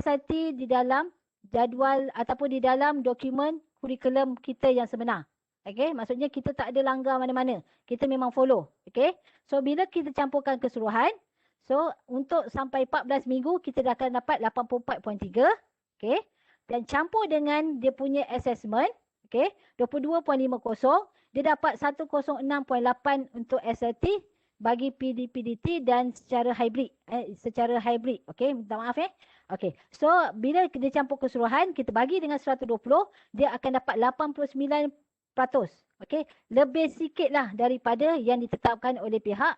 SIT di dalam jadual ataupun di dalam dokumen kurikulum kita yang sebenar. Okey, maksudnya kita tak ada langgar mana-mana. Kita memang follow. Okey. So bila kita campurkan keseluruhan, So untuk sampai 14 minggu kita dah akan dapat 84.3. Okay. Dan campur dengan dia punya assessment. Okay. 22.50. Dia dapat 106.8 untuk SLT bagi PDPDT dan secara hybrid. Okay. Minta maaf Okay. So bila dia campur keseluruhan kita bagi dengan 120 dia akan dapat 89%. Okay. Lebih sikit lah daripada yang ditetapkan oleh pihak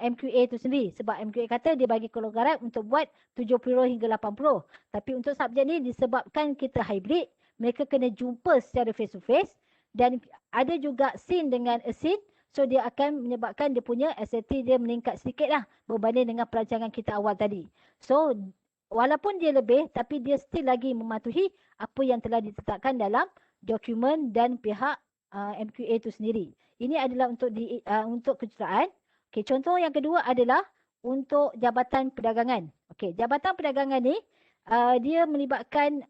MQA itu sendiri. Sebab MQA kata dia bagi kelonggaran untuk buat 70 hingga 80. Tapi untuk subjek ni disebabkan kita hybrid, mereka kena jumpa secara face to face dan ada juga scene dengan scene. So dia akan menyebabkan dia punya SAT dia meningkat sedikit lah berbanding dengan perancangan kita awal tadi. So walaupun dia lebih tapi dia still lagi mematuhi apa yang telah ditetapkan dalam dokumen dan pihak MQA itu sendiri. Ini adalah untuk kejuruteraan. Okay, contoh yang kedua adalah untuk Jabatan Perdagangan. Okay, Jabatan Perdagangan ni dia melibatkan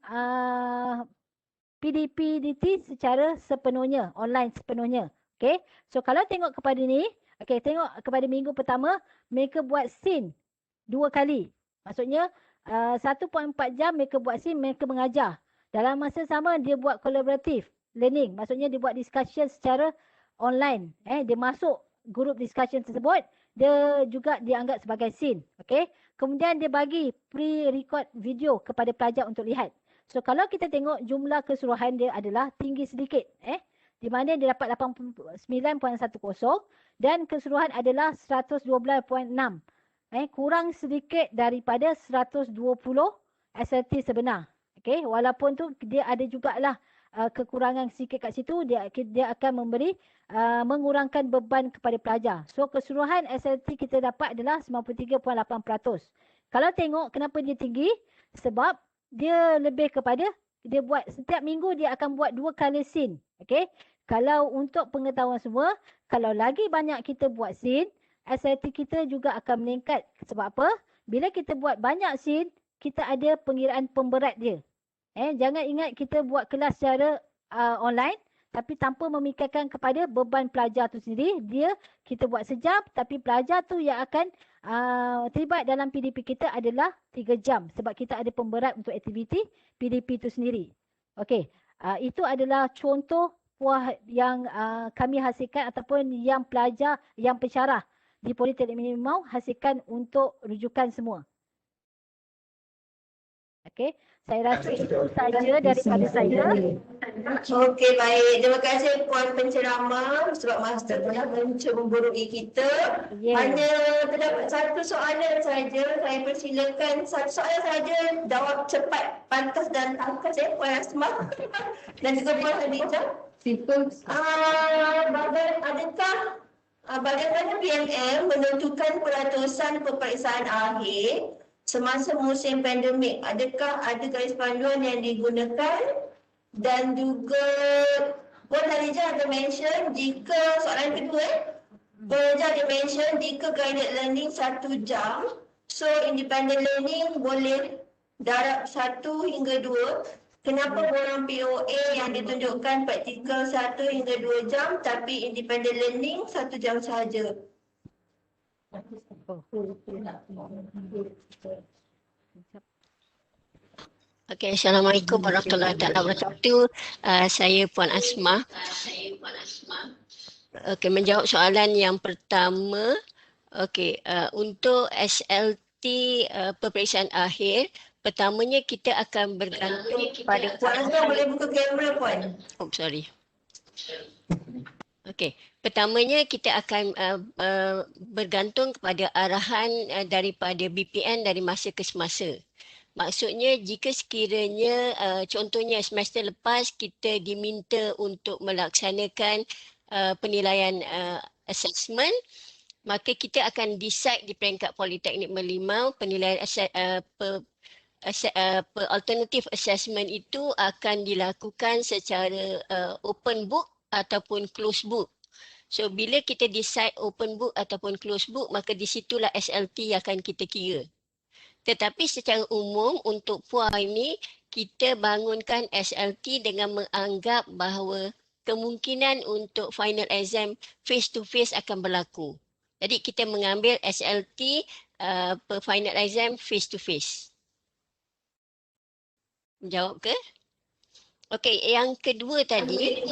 PDPDT secara sepenuhnya, online sepenuhnya. Okay, so kalau tengok kepada ni, okay, tengok kepada minggu pertama, mereka buat scene 2 kali. Maksudnya 1.4 jam mereka buat scene, mereka mengajar. Dalam masa sama dia buat collaborative learning. Maksudnya dia buat discussion secara online. Dia masuk group discussion tersebut, dia juga dianggap sebagai scene. Okay. Kemudian dia bagi pre-record video kepada pelajar untuk lihat. So kalau kita tengok jumlah keseluruhan dia adalah tinggi sedikit. Di mana dia dapat 89.10 dan keseluruhan adalah 112.6. Kurang sedikit daripada 120 SLT sebenar. Okay. Walaupun tu dia ada jugalah kekurangan sikit kat situ, dia akan memberi mengurangkan beban kepada pelajar. So keseluruhan SLT kita dapat adalah 93.8%. Kalau tengok kenapa dia tinggi, sebab dia lebih kepada dia buat setiap minggu dia akan buat 2 kali scene. Okay. Kalau untuk pengetahuan semua, kalau lagi banyak kita buat scene, SLT kita juga akan meningkat. Sebab apa? Bila kita buat banyak scene, kita ada pengiraan pemberat dia. Jangan ingat kita buat kelas secara online tapi tanpa memikirkan kepada beban pelajar tu sendiri. Kita buat sejam tapi pelajar tu yang akan terlibat dalam PDP kita adalah 3 jam sebab kita ada pemberat untuk aktiviti PDP tu sendiri. Okey, itu adalah contoh yang kami hasilkan ataupun yang pelajar, yang pensyarah di Politeknik Merlimau hasilkan untuk rujukan semua. Okey, saya rasa itu saja daripada saya. Okey, baik. Terima kasih Puan Penceramah sebab Master telah mencemburui kita. Hanya terdapat satu soalan saja. Saya persilakan satu soalan saja. Jawab cepat, pantas dan tangkas Puan Asma dan juga Puan Khadijah. Bagaimana PMM menentukan peratusan peperiksaan akhir semasa musim pandemik? Adakah ada garis panduan yang digunakan? Dan juga Puan Khadijah ada mention jika soalan kedua Puan Khadijah ada mention jika guided learning 1 jam, so independent learning boleh darab 1 hingga 2. Kenapa borang POA yang ditunjukkan praktikal 1 hingga 2 jam tapi independent learning 1 jam sahaja? Okey, Assalamualaikum warahmatullahi wabarakatuh. Saya Puan Asma. Okey, menjawab soalan yang pertama. Okey, untuk SLT peperiksaan akhir, pertamanya kita akan bergantung pada Puan Asma boleh buka kamera Puan? Oh, sorry. Okey, pertamanya kita akan bergantung kepada arahan daripada BPN dari masa ke semasa. Maksudnya jika sekiranya contohnya semester lepas kita diminta untuk melaksanakan penilaian assessment, maka kita akan decide di peringkat Politeknik Merlimau penilaian alternative assessment itu akan dilakukan secara open book ataupun close book. So bila kita decide open book ataupun close book, maka di situlah SLT akan kita kira. Tetapi secara umum untuk PUA ini kita bangunkan SLT dengan menganggap bahawa kemungkinan untuk final exam face to face akan berlaku. Jadi kita mengambil SLT final exam face to face. Jawab ke? Okey, yang kedua tadi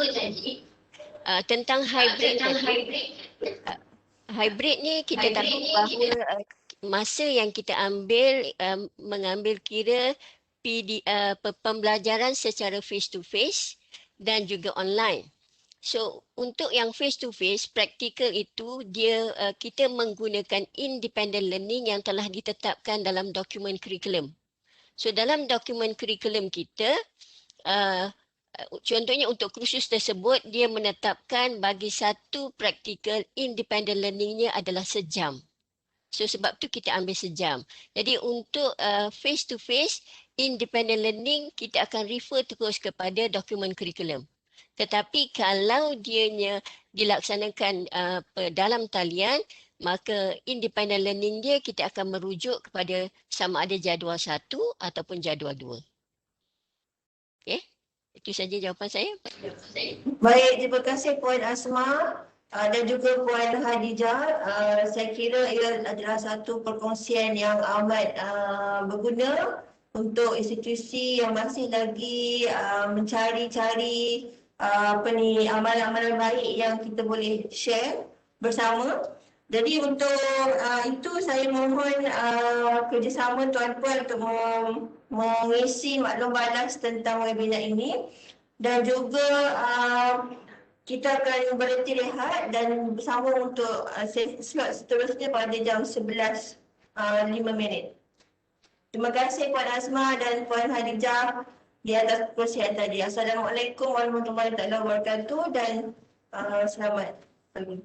tentang hybrid tadi. Hybrid ni kita tahu bahawa masa yang kita ambil mengambil kira pembelajaran secara face to face dan juga online. So untuk yang face to face praktikal itu dia kita menggunakan independent learning yang telah ditetapkan dalam dokumen kurikulum. So dalam dokumen kurikulum kita contohnya untuk kursus tersebut dia menetapkan bagi satu praktikal independent learningnya adalah sejam. So sebab tu kita ambil sejam. Jadi untuk face to face independent learning kita akan refer terus kepada dokumen kurikulum. Tetapi kalau dianya dilaksanakan dalam talian, maka independent learning dia kita akan merujuk kepada sama ada jadual 1 ataupun jadual 2. Okey. Itu saja jawapan saya. Baik, terima kasih Puan Asma dan juga Puan Khadijah. Saya kira ia adalah satu perkongsian yang amat berguna untuk institusi yang masih lagi mencari-cari amalan-amalan baik yang kita boleh share bersama. Jadi untuk itu saya mohon kerjasama tuan-puan untuk mengisi maklum balas tentang webinar ini dan juga kita akan berhenti rehat dan bersama untuk slot seterusnya pada jam 11.05. Terima kasih Puan Asma dan Puan Khadijah di atas perkongsian tadi. Assalamualaikum warahmatullahi wabarakatuh dan selamat pagi.